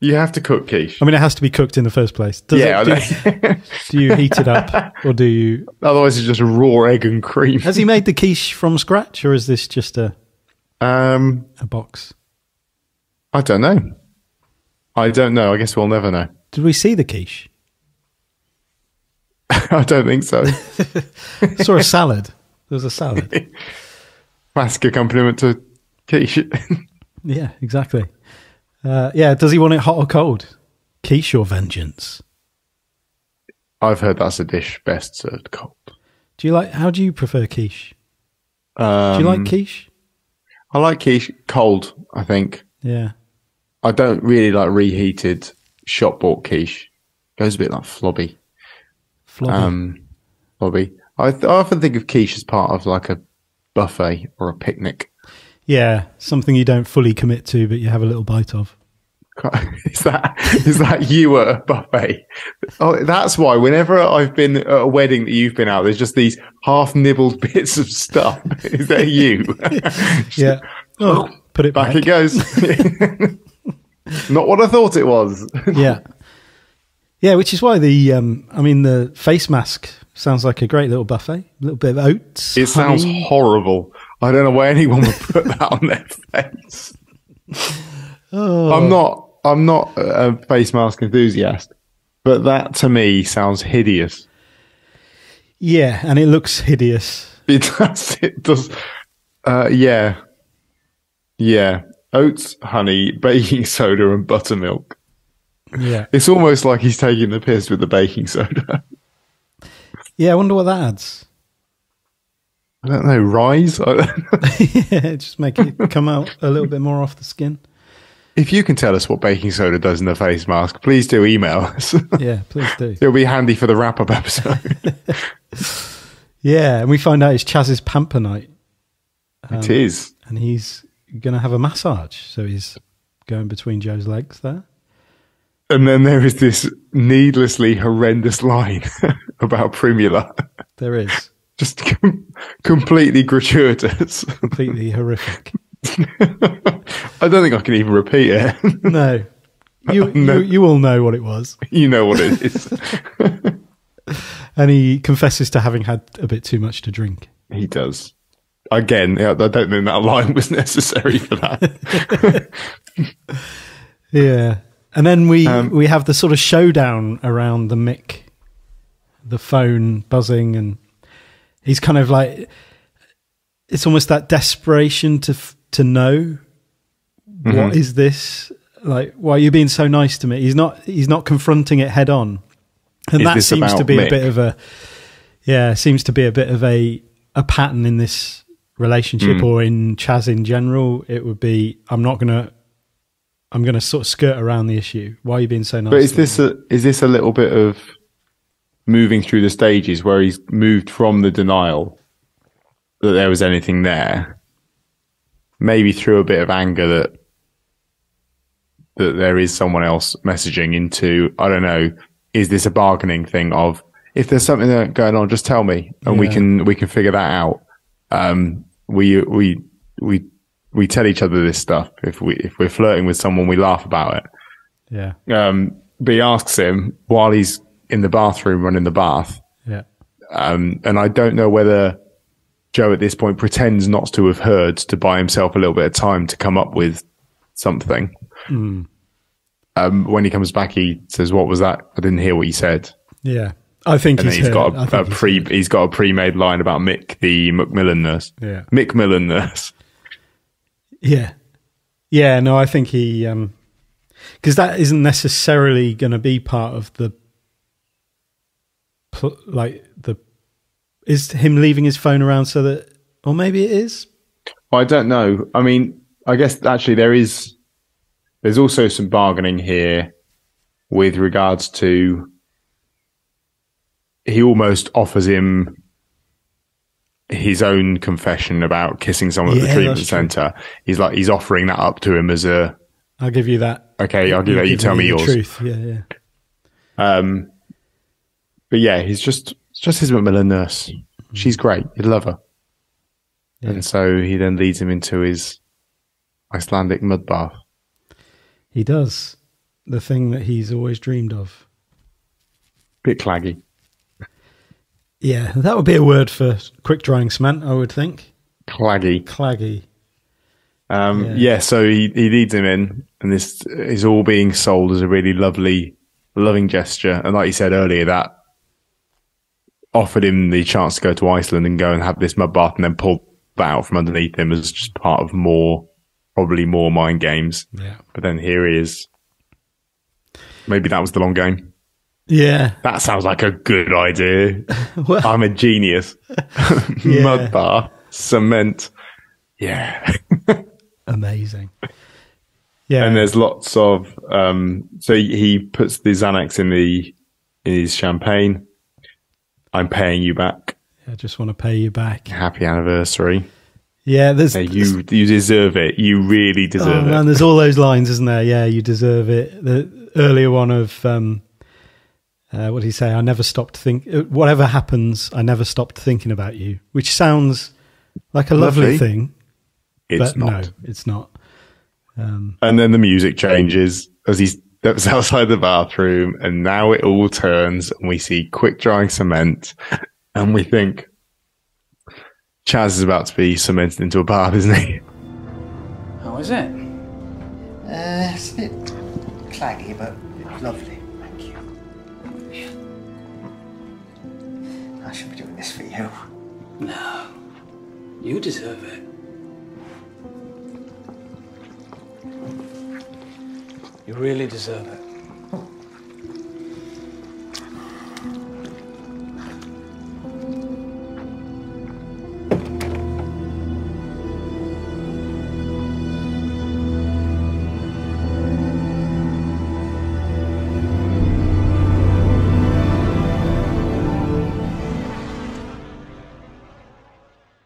You have to cook quiche. I mean, it has to be cooked in the first place. Do you heat it up, or do you... Otherwise it's just raw egg and cream. Has he made the quiche from scratch, or is this just a box? I don't know. I guess we'll never know. Did we see the quiche? I don't think so. I saw a salad. There was a salad. Classic accompaniment to quiche. Yeah, exactly. Does he want it hot or cold? Quiche or vengeance? I've heard that's a dish best served cold. How do you prefer quiche? Do you like quiche? I like quiche cold, I think. Yeah. I don't really like reheated shop bought quiche. Goes a bit like flobby. Flobby. I often think of quiche as part of like a buffet or a picnic. Yeah, something you don't fully commit to, but you have a little bite of. Is that you at a buffet? Oh, that's why whenever I've been at a wedding that you've been out, there's just these half nibbled bits of stuff. Is that you? Yeah. Oh, put it back. Back it goes. Not what I thought it was. Yeah. Yeah, which is why the face mask sounds like a great little buffet. A little bit of oats. It sounds horrible. I don't know why anyone would put that on their face. Oh. I'm not a face mask enthusiast, but that to me sounds hideous. Yeah, and it looks hideous. It does. Yeah. Oats, honey, baking soda, and buttermilk. Yeah. It's almost like he's taking the piss with the baking soda. Yeah, I wonder what that adds. I don't know, rise? Yeah, just make it come out a little bit more off the skin. If you can tell us what baking soda does in the face mask, please do email us. Yeah, please do. It'll be handy for the wrap-up episode. Yeah, and we find out it's Chazz's pamper night. It is. And he's going to have a massage. So he's going between Joe's legs there. And then there is this needlessly horrendous line about Primula. There is. Just completely gratuitous. Completely horrific. I don't think I can even repeat it. No. You all know what it was. You know what it is. And he confesses to having had a bit too much to drink. He does. Again, I don't think that line was necessary for that. Yeah. And then we have the sort of showdown around the phone buzzing, and he's kind of like, it's almost that desperation to know what is this, like, why are you being so nice to me? He's not confronting it head on, and that seems to be Mick? Seems to be a bit of a pattern in this relationship, or in Chazz in general. It would be, I'm going to sort of skirt around the issue. Why are you being so nice? But is this a little bit of moving through the stages where he's moved from the denial that there was anything there, maybe through a bit of anger that there is someone else messaging, into, I don't know, is this a bargaining thing of, if there's something going on, just tell me and we can figure that out. We tell each other this stuff. If we're flirting with someone, we laugh about it. Yeah. But he asks him while he's in the bathroom running the bath. Yeah. And I don't know whether Joe at this point pretends not to have heard, to buy himself a little bit of time to come up with something. When he comes back, he says, "What was that? I didn't hear what you said." Yeah. I think he's got a pre-made line about Mick, the Macmillan nurse. Yeah. Macmillan nurse. Yeah. Yeah, no, I think he, because that isn't necessarily going to be part of is him leaving his phone around so that, or maybe it is? Well, I don't know. I mean, I guess actually there's also some bargaining here with regards to, he almost offers him his own confession about kissing someone at the treatment centre. He's offering that up to him as a, I'll give you that. Okay, I'll give that. You tell me yours. Truth. Yeah. But yeah, he's just his Macmillan nurse. She's great. You'd love her. Yeah. And so he then leads him into his Icelandic mud bath. He does. The thing that he's always dreamed of. Bit claggy. Yeah, that would be a word for quick drying cement, I would think. Claggy. Yeah, so he leads him in, and this is all being sold as a really loving gesture. And like you said earlier, that offered him the chance to go to Iceland and go and have this mud bath, and then pull that out from underneath him as just part of probably more mind games. Yeah. But then here he is. Maybe that was the long game. Yeah. That sounds like a good idea. Well, I'm a genius. Mud bath, cement. Yeah. Amazing. Yeah. And there's lots of, so he puts the Xanax in his champagne. I'm paying you back. I just want to pay you back. Happy anniversary. Yeah, you deserve it. You really deserve it. Man, there's all those lines, isn't there? Yeah, you deserve it. The earlier one of, what did he say? I never stopped whatever happens, I never stopped thinking about you, which sounds like a lovely thing. It's not. No, it's not. And then the music changes as he steps outside the bathroom, and now it all turns, and we see quick drying cement, and we think Chazz is about to be cemented into a bath, isn't he? How is it? It's a bit claggy, but lovely. Thank you. I should be doing this for you. No. You deserve it. You really deserve it.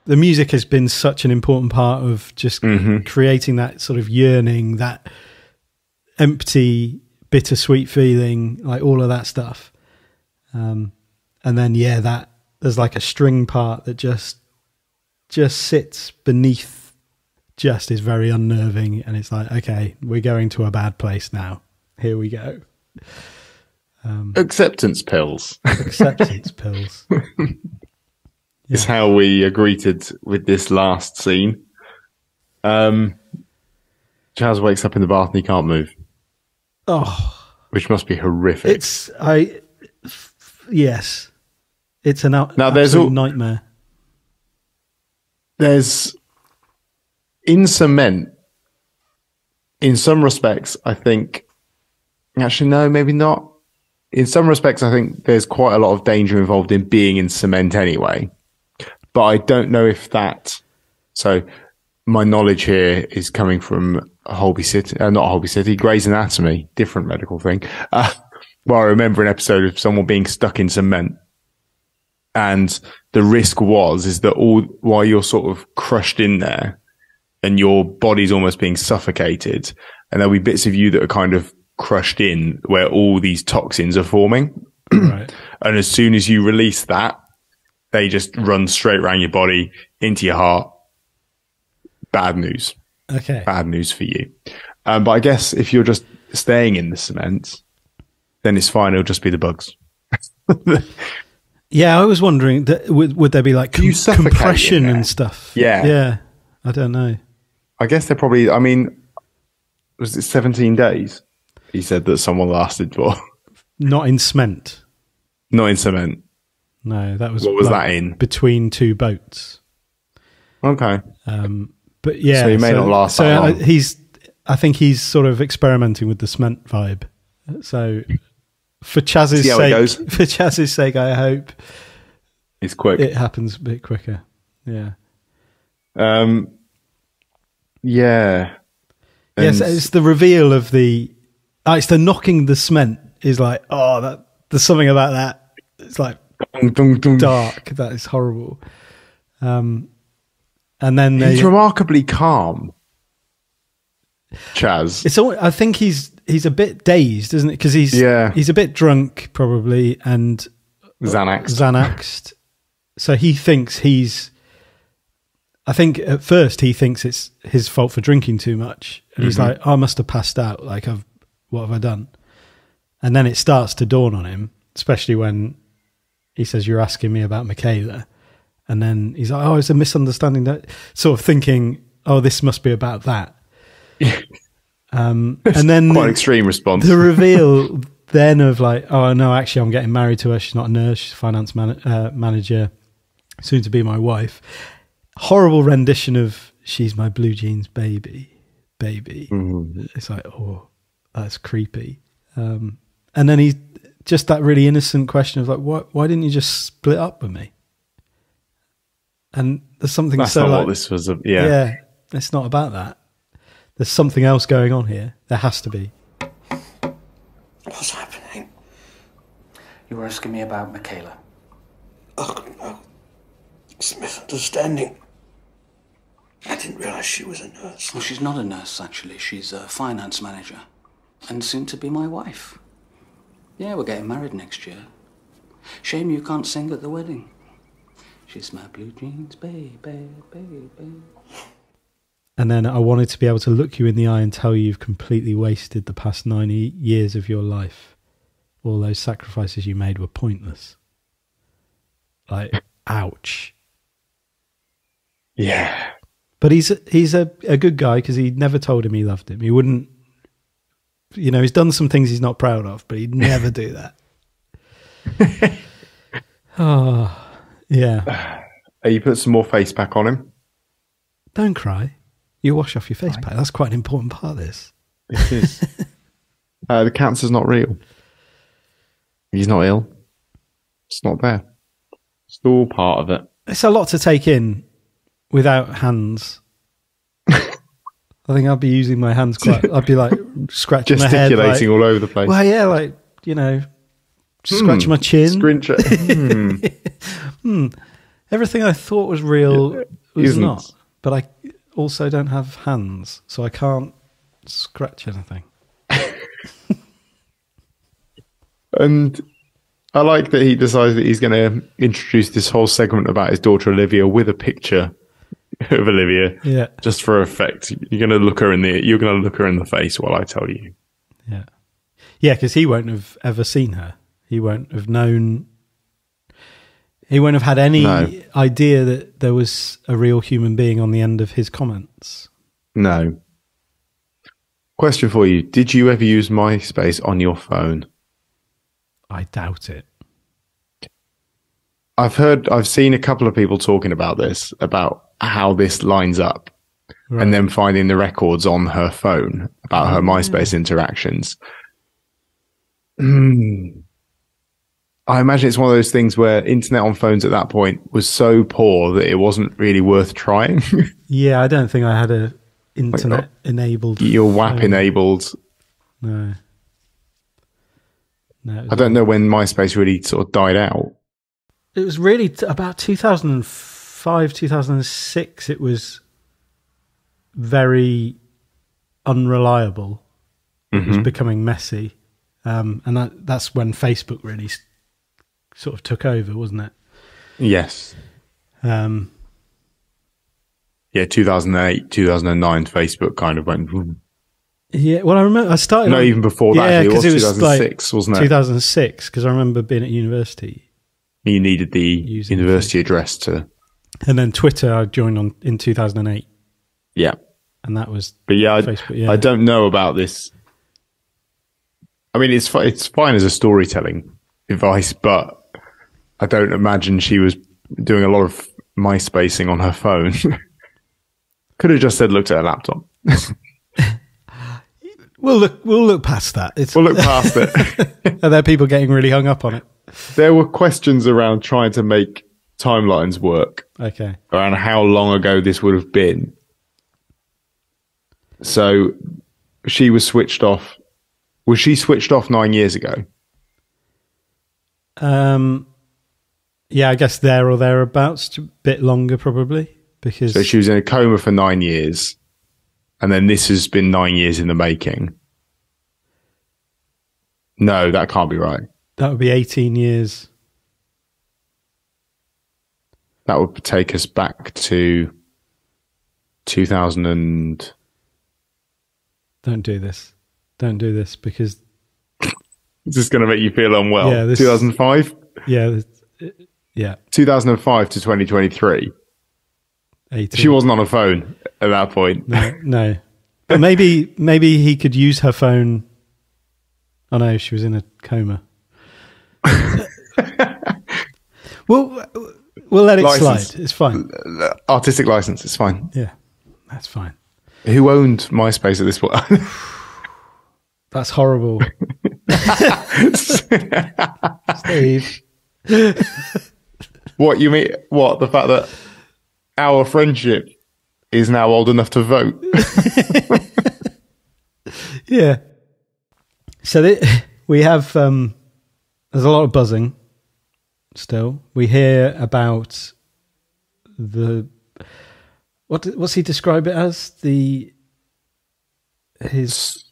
The music has been such an important part of just creating that sort of yearning, that empty, bittersweet feeling, like all of that stuff. And then, that there's like a string part that just sits beneath, just is very unnerving. And it's like, okay, we're going to a bad place now. Here we go. Acceptance pills. Acceptance pills. Is how we greeted with this last scene. Chazz wakes up in the bath and he can't move. Oh, which must be horrific. Yes, it's an there's nightmare. There's in cement. In some respects, I think. Actually, no, maybe not. In some respects, I think there's quite a lot of danger involved in being in cement anyway. But I don't know if that. So, my knowledge here is coming from Holby City, not Holby City, Grey's Anatomy, different medical thing. Well, I remember an episode of someone being stuck in cement, and the risk is that while you're sort of crushed in there, and your body's almost being suffocated, and there'll be bits of you that are kind of crushed in where all these toxins are forming. Right. And as soon as you release that, they just run straight around your body into your heart. Bad news. Okay. Bad news for you. But I guess if you're just staying in the cement, then it's fine. It'll just be the bugs. Yeah, I was wondering, would there be like compression and stuff? Yeah. Yeah. I don't know. I guess they're probably, I mean, was it 17 days? He said that someone lasted for. Not in cement. Not in cement. No, that was. What was that in? Between two boats. Okay. But yeah. So he may not last that long. I think he's sort of experimenting with the cement vibe. So for Chazz's sake, I hope it's quick. It happens a bit quicker. Yeah. Yeah. Yes, it's the reveal of it's the knocking the cement is like, there's something about that. It's like dark. That is horrible. And then he's remarkably calm. Chazz. I think he's a bit dazed, isn't it? Because he's a bit drunk probably and Xanaxed. So he thinks I think at first he thinks it's his fault for drinking too much. And he's like, I must have passed out. Like, what have I done? And then it starts to dawn on him, especially when he says, you're asking me about Michaela. And then he's like, it's a misunderstanding. That sort of thinking, this must be about that. And then quite an extreme response. The reveal then of like, no, actually I'm getting married to her. She's not a nurse. She's a finance manager, soon to be my wife. Horrible rendition of she's my blue jeans baby. It's like, that's creepy. And then he's just that really innocent question of like, why didn't you just split up with me? And there's something that's so not like, what this was. Yeah, it's not about that. There's something else going on here. There has to be. What's happening? You were asking me about Michaela. Oh, no. It's a misunderstanding. I didn't realise she was a nurse. Well, she's not a nurse, actually. She's a finance manager. And soon to be my wife. Yeah, we're getting married next year. Shame you can't sing at the wedding. She's my blue jeans, baby. And then I wanted to be able to look you in the eye and tell you you've completely wasted the past 90 years of your life. All those sacrifices you made were pointless. Like, ouch. Yeah. But he's a good guy because he never told him he loved him. He wouldn't, he's done some things he's not proud of, but he'd never do that. Yeah. You put some more face pack on him? Don't cry. You wash off your face pack. That's quite an important part of this. It is. The cancer's not real. He's not ill. It's not there. It's all part of it. It's a lot to take in without hands. I think I'd be using my hands I'd be like scratching my head. Gesticulating all over the place. Well, yeah, like, scratch my chin. Scrunch it. Everything I thought was real was isn't. not. But I also don't have hands, so I can't scratch anything. And I like that he decides that he's going to introduce this whole segment about his daughter Olivia with a picture of Olivia. Yeah. Just for effect. You're going to look her in the face while I tell you. Yeah. Yeah, because he won't have ever seen her. He won't have known. He won't have had any idea that there was a real human being on the end of his comments. No. Question for you. Did you ever use MySpace on your phone? I doubt it. I've seen a couple of people talking about this, about how this lines up, right, and then finding the records on her phone about her MySpace interactions. I imagine it's one of those things where internet on phones at that point was so poor that it wasn't really worth trying. Yeah, I don't think I had a internet enabled. Your WAP enabled. No. I don't know when MySpace really sort of died out. It was really about 2005, 2006. It was very unreliable. It was becoming messy. And that's when Facebook really sort of took over, wasn't it? Yes. Yeah, 2008, 2009, Facebook kind of went... Yeah, well, I remember I started... No, even before that. Yeah, it was 2006, wasn't it? 2006, because I remember being at university. You needed the university address to... And then Twitter, I joined in 2008. Yeah. And that was Facebook. Yeah. I don't know about this. I mean, it's fine as a storytelling device, but I don't imagine she was doing a lot of MySpacing on her phone. Could have just said looked at her laptop. We'll look past that. We'll look past it. Are there people getting really hung up on it? There were questions around trying to make timelines work. Okay. Around how long ago this would have been. So she was switched off. Was she switched off 9 years ago? Yeah, I guess there or thereabouts. A bit longer probably. Because so she was in a coma for 9 years. And then this has been 9 years in the making. No, that can't be right. That would be 18 years. That would take us back to 2000 and... Don't do this. Don't do this because... Is this going to make you feel unwell? Yeah, 2005? Yeah. Yeah. 2005 to 2023. 18. She wasn't on a phone at that point. No. But maybe he could use her phone. Oh no, she was in a coma. We'll let it slide. It's fine. Artistic license, it's fine. Yeah, that's fine. Who owned MySpace at this point? That's horrible. Steve. What, you mean? What, the fact that our friendship is now old enough to vote? Yeah. So we have, there's a lot of buzzing still. We hear about what's he describe it as? His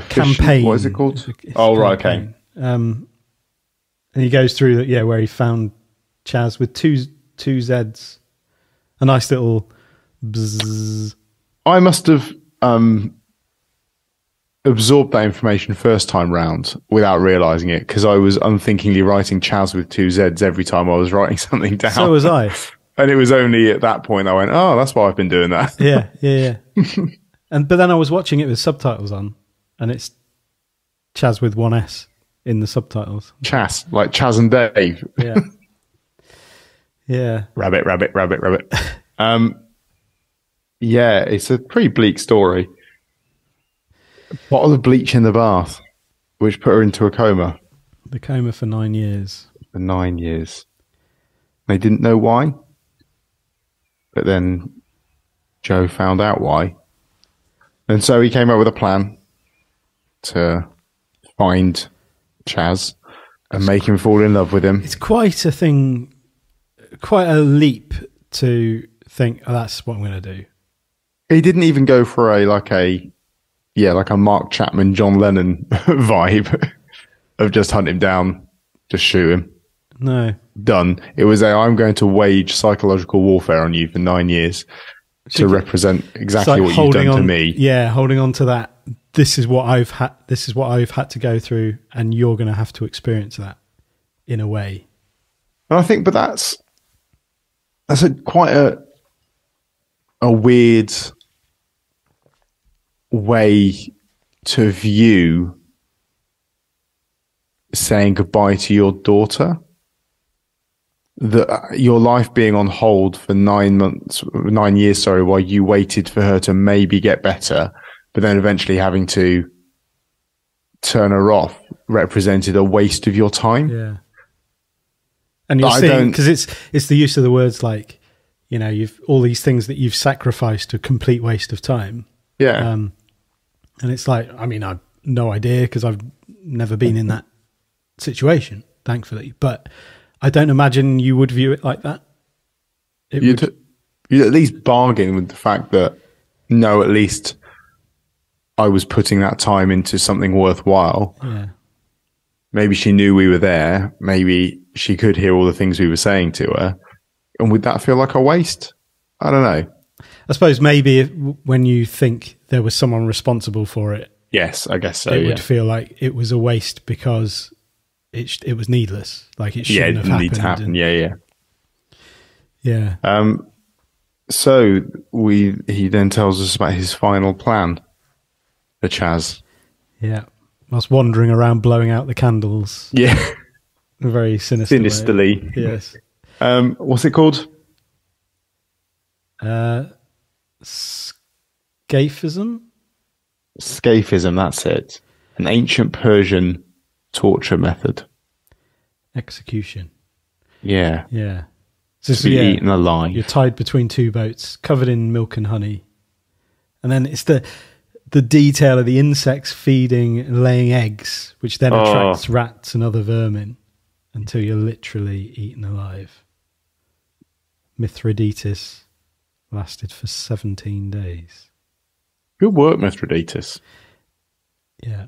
campaign. What is it called? Right, okay. And he goes through that, where he found Chazz with two Zs. A nice little bzzz. I must have absorbed that information first time round without realising it, because I was unthinkingly writing Chazz with two Zs every time I was writing something down. So was I. And it was only at that point I went, oh, that's why I've been doing that. Yeah. But then I was watching it with subtitles on, and it's Chazz with one S in the subtitles. Chazz, like Chazz and Dave. Yeah. Yeah. Rabbit. Yeah, it's a pretty bleak story. A bottle of bleach in the bath, which put her into a coma. The coma for 9 years. For 9 years. They didn't know why. But then Joe found out why. And so he came up with a plan to find Chazz and make him fall in love with him. It's quite a thing, quite a leap to think, oh, that's what I'm going to do. He didn't even go for a Mark Chapman, John Lennon vibe of just hunt him down, just shoot him. No. Done. It was I'm going to wage psychological warfare on you for 9 years to represent exactly what you've done to me. Yeah, holding on to that. This is what I've had to go through, and you're going to have to experience that in a way. And I think, but that's quite a weird way to view saying goodbye to your daughter. Your life being on hold for 9 years, while you waited for her to maybe get better, but then eventually having to turn her off represented a waste of your time. Yeah. And you're seeing, because it's the use of the words like, you've all these things that you've sacrificed, a complete waste of time. Yeah. And it's like, I've no idea because I've never been in that situation, thankfully. But I don't imagine you would view it like that. You'd at least bargain with the fact that, no, at least I was putting that time into something worthwhile. Yeah. Maybe she knew we were there. Maybe she could hear all the things we were saying to her. And would that feel like a waste? I don't know. I suppose maybe when you think there was someone responsible for it. Yes, I guess so. It would feel like it was a waste because it was needless. Like it shouldn't have happened. Need to happen. Yeah. So he then tells us about his final plan, the Chazz. Yeah. Whilst wandering around blowing out the candles. Yeah. Very sinisterly. Yes. What's it called? Scaphism? Scaphism, that's it. An ancient Persian torture method. Execution. Yeah. Yeah. So to be eaten alive. You're tied between two boats, covered in milk and honey. And then it's the detail of the insects feeding and laying eggs, which then attracts rats and other vermin until you're literally eaten alive. Mithridates lasted for 17 days. Good work, Mithridates. Yeah.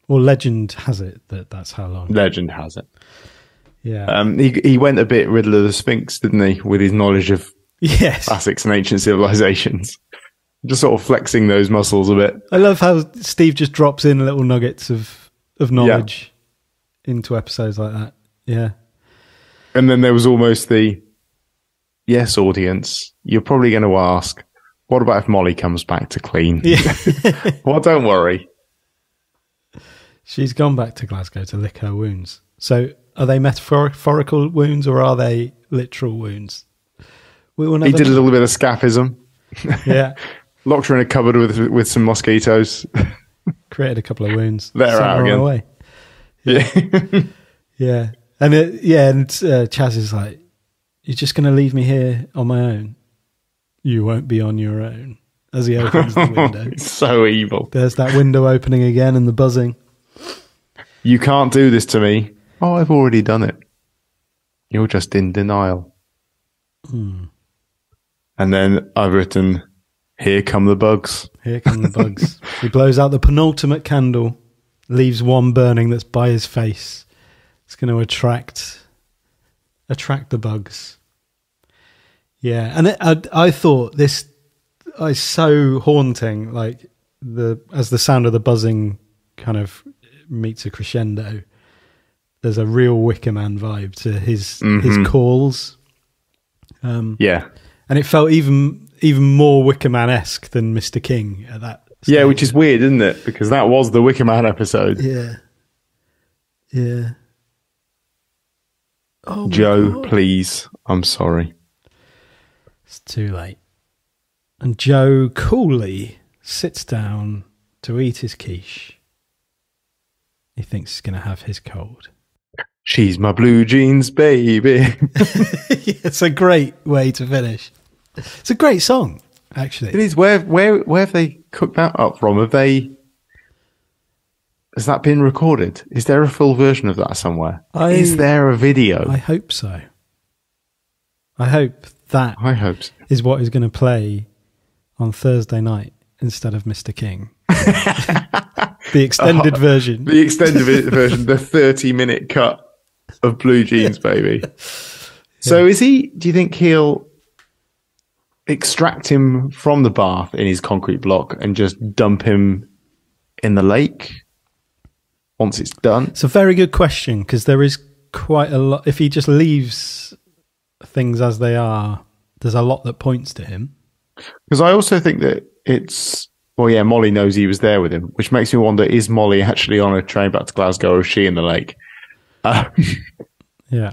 Well, legend has it that's how long. Legend has it. Yeah. He went a bit Riddle of the Sphinx, didn't he, with his knowledge of classics and ancient civilizations. Just sort of flexing those muscles a bit. I love how Steve just drops in little nuggets of knowledge into episodes like that. Yeah. And then there was almost the, yes, audience, you're probably going to ask, what about if Molly comes back to clean? Yeah. Well, don't worry. She's gone back to Glasgow to lick her wounds. So are they metaphorical wounds or are they literal wounds? He did a little bit of scaphism. Yeah. Locked her in a cupboard with some mosquitoes. Created a couple of wounds. They're out again. Away. Yeah. Yeah. And Chazz is like, you're just going to leave me here on my own? You won't be on your own. As he opens the window. It's so evil. There's that window opening again and the buzzing. You can't do this to me. Oh, I've already done it. You're just in denial. Hmm. And then I've written, here come the bugs. Here come the bugs. He blows out the penultimate candle, leaves one burning that's by his face. It's going to attract the bugs. Yeah, and I thought this is so haunting. Like as the sound of the buzzing kind of meets a crescendo, there's a real Wicker Man vibe to his calls. Yeah, and it felt even more Wicker Man-esque than Mr. King at that stage. Yeah, which is weird, isn't it? Because that was the Wicker Man episode. Yeah. Yeah. Oh, Joe, please. I'm sorry. It's too late. And Joe coolly sits down to eat his quiche. He thinks he's going to have his cold. She's my blue jeans, baby. It's a great way to finish. It's a great song, actually. It is. Where have they cooked that up from? Has that been recorded? Is there a full version of that somewhere? Is there a video? I hope so. I hope so. Is what is going to play on Thursday night instead of Mr. King. The extended version. The extended version, the 30-minute cut of Blue Jeans, baby. Yeah. So do you think he'll extract him from the bath in his concrete block and just dump him in the lake once it's done? It's a very good question, because there is quite a lot. If he just leaves things as they are, there's a lot that points to him. Because I also think that it's Well, yeah, Molly knows he was there with him, which makes me wonder, is Molly actually on a train back to Glasgow or is she in the lake? Yeah.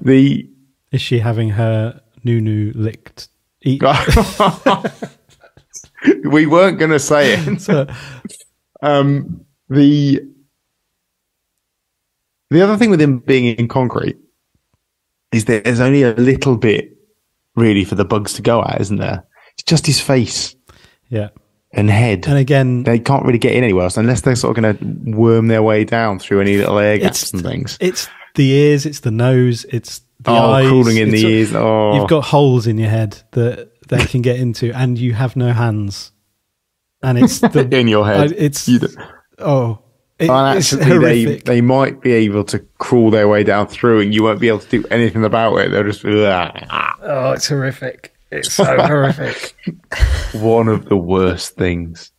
Is she having her nunu licked? We weren't going to say it. The other thing with him being in concrete is that there's only a little bit really for the bugs to go at, isn't there? It's just his face. Yeah. And head. And again, they can't really get in anywhere else unless they're sort of going to worm their way down through any little air gaps and things. It's the ears, it's the nose, it's the eyes. Crawling in the ears. Oh. You've got holes in your head that they can get into, and you have no hands. And it's in your head. It's actually, horrific. They might be able to crawl their way down through, and you won't be able to do anything about it. They'll just it's horrific. It's so horrific. One of the worst things.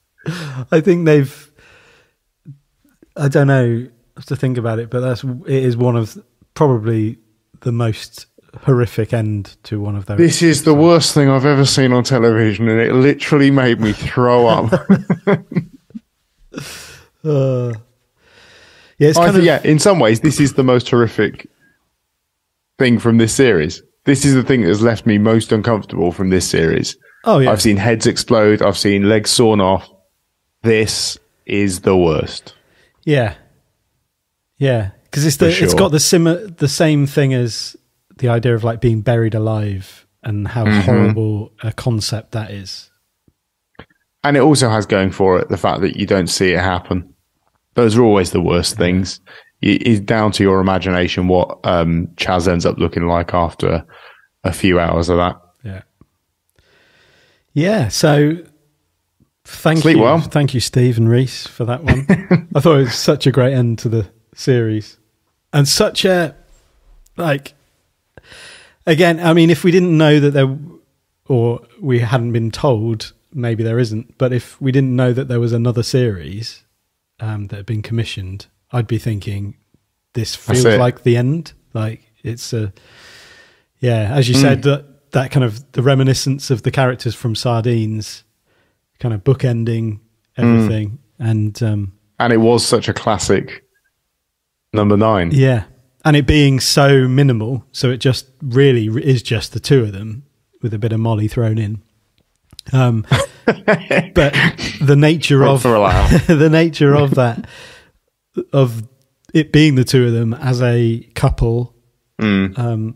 I think I don't know, I have to think about it, but it is one of probably the most horrific end to one of those. This is the worst thing I've ever seen on television, and it literally made me throw up. In some ways, this is the most horrific thing from this series. This is the thing that has left me most uncomfortable from this series. Oh, yeah. I've seen heads explode. I've seen legs sawn off. This is the worst. Yeah. Yeah. Because it's got the same thing as the idea of like being buried alive and how horrible a concept that is. And it also has going for it the fact that you don't see it happen. Those are always the worst things. It's down to your imagination what Chazz ends up looking like after a few hours of that. Yeah. Yeah, so thank you, Steve and Reese, for that one. I thought it was such a great end to the series. And such a, again, I mean, if we didn't know that or we hadn't been told, maybe there isn't, but if we didn't know that there was another series that had been commissioned, I'd be thinking this feels like the end. Like it's as you said, that kind of the reminiscence of the characters from Sardines, kind of bookending everything, and it was such a classic number 9. Yeah, and it being so minimal, so it just really is just the two of them with a bit of Molly thrown in. But the nature of that, of it being the two of them as a couple, and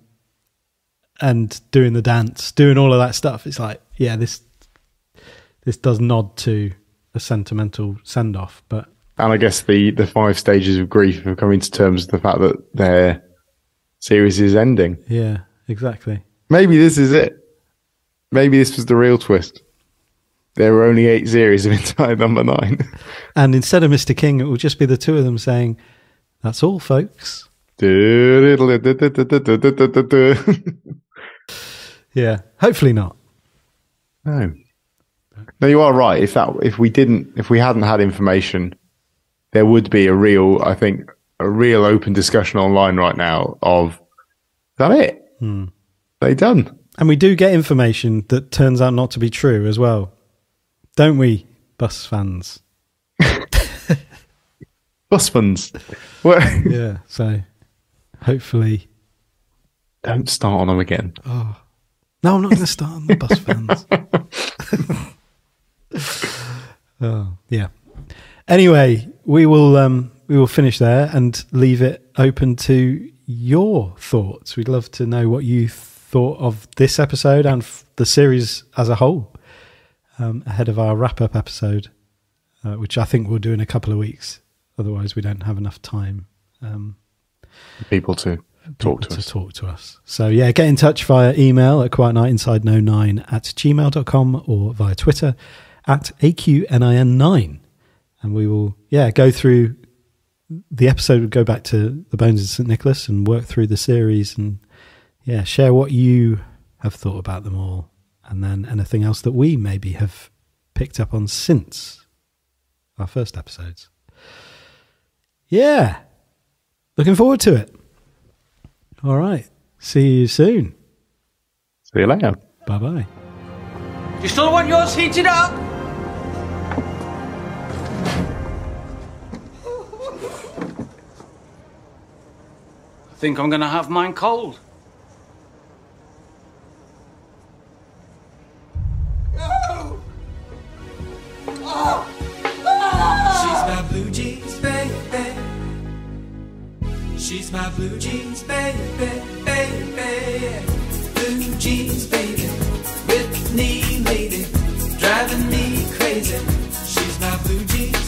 doing the dance, doing all of that stuff, it's like, yeah, this does nod to a sentimental send off. But and I guess the 5 stages of grief of coming to terms with the fact that their series is ending. Yeah, exactly. Maybe this is it. Maybe this was the real twist. There were only 8 series of entire number 9. And instead of Mr. King, it will just be the two of them saying, "That's all, folks." Yeah, hopefully not. No, you are right. If we hadn't had information, there would be a real open discussion online right now of, is that it? They done. And we do get information that turns out not to be true as well. Don't we, Bus fans? Bus fans. Yeah, so hopefully. Don't start on them again. Oh. No, I'm not going to start on the Bus fans. Oh, yeah. Anyway, we will finish there and leave it open to your thoughts. We'd love to know what you thought of this episode and the series as a whole, ahead of our wrap-up episode, which I think we'll do in a couple of weeks. Otherwise, we don't have enough time. People to talk to us. So, yeah, get in touch via email at quietnightinsideno9@gmail.com or via Twitter @AQNIN9. And we will, go through the episode, go back to the Bones of St. Nicholas and work through the series and, share what you have thought about them all. And then anything else that we maybe have picked up on since our first episodes. Yeah. Looking forward to it. All right. See you soon. See you later. Bye-bye. You still want yours heated up? think I'm gonna have mine cold. Oh. Oh. She's my blue jeans, baby. She's my blue jeans, baby, baby. Blue jeans, baby. Whitney lady, driving me crazy. She's my blue jeans.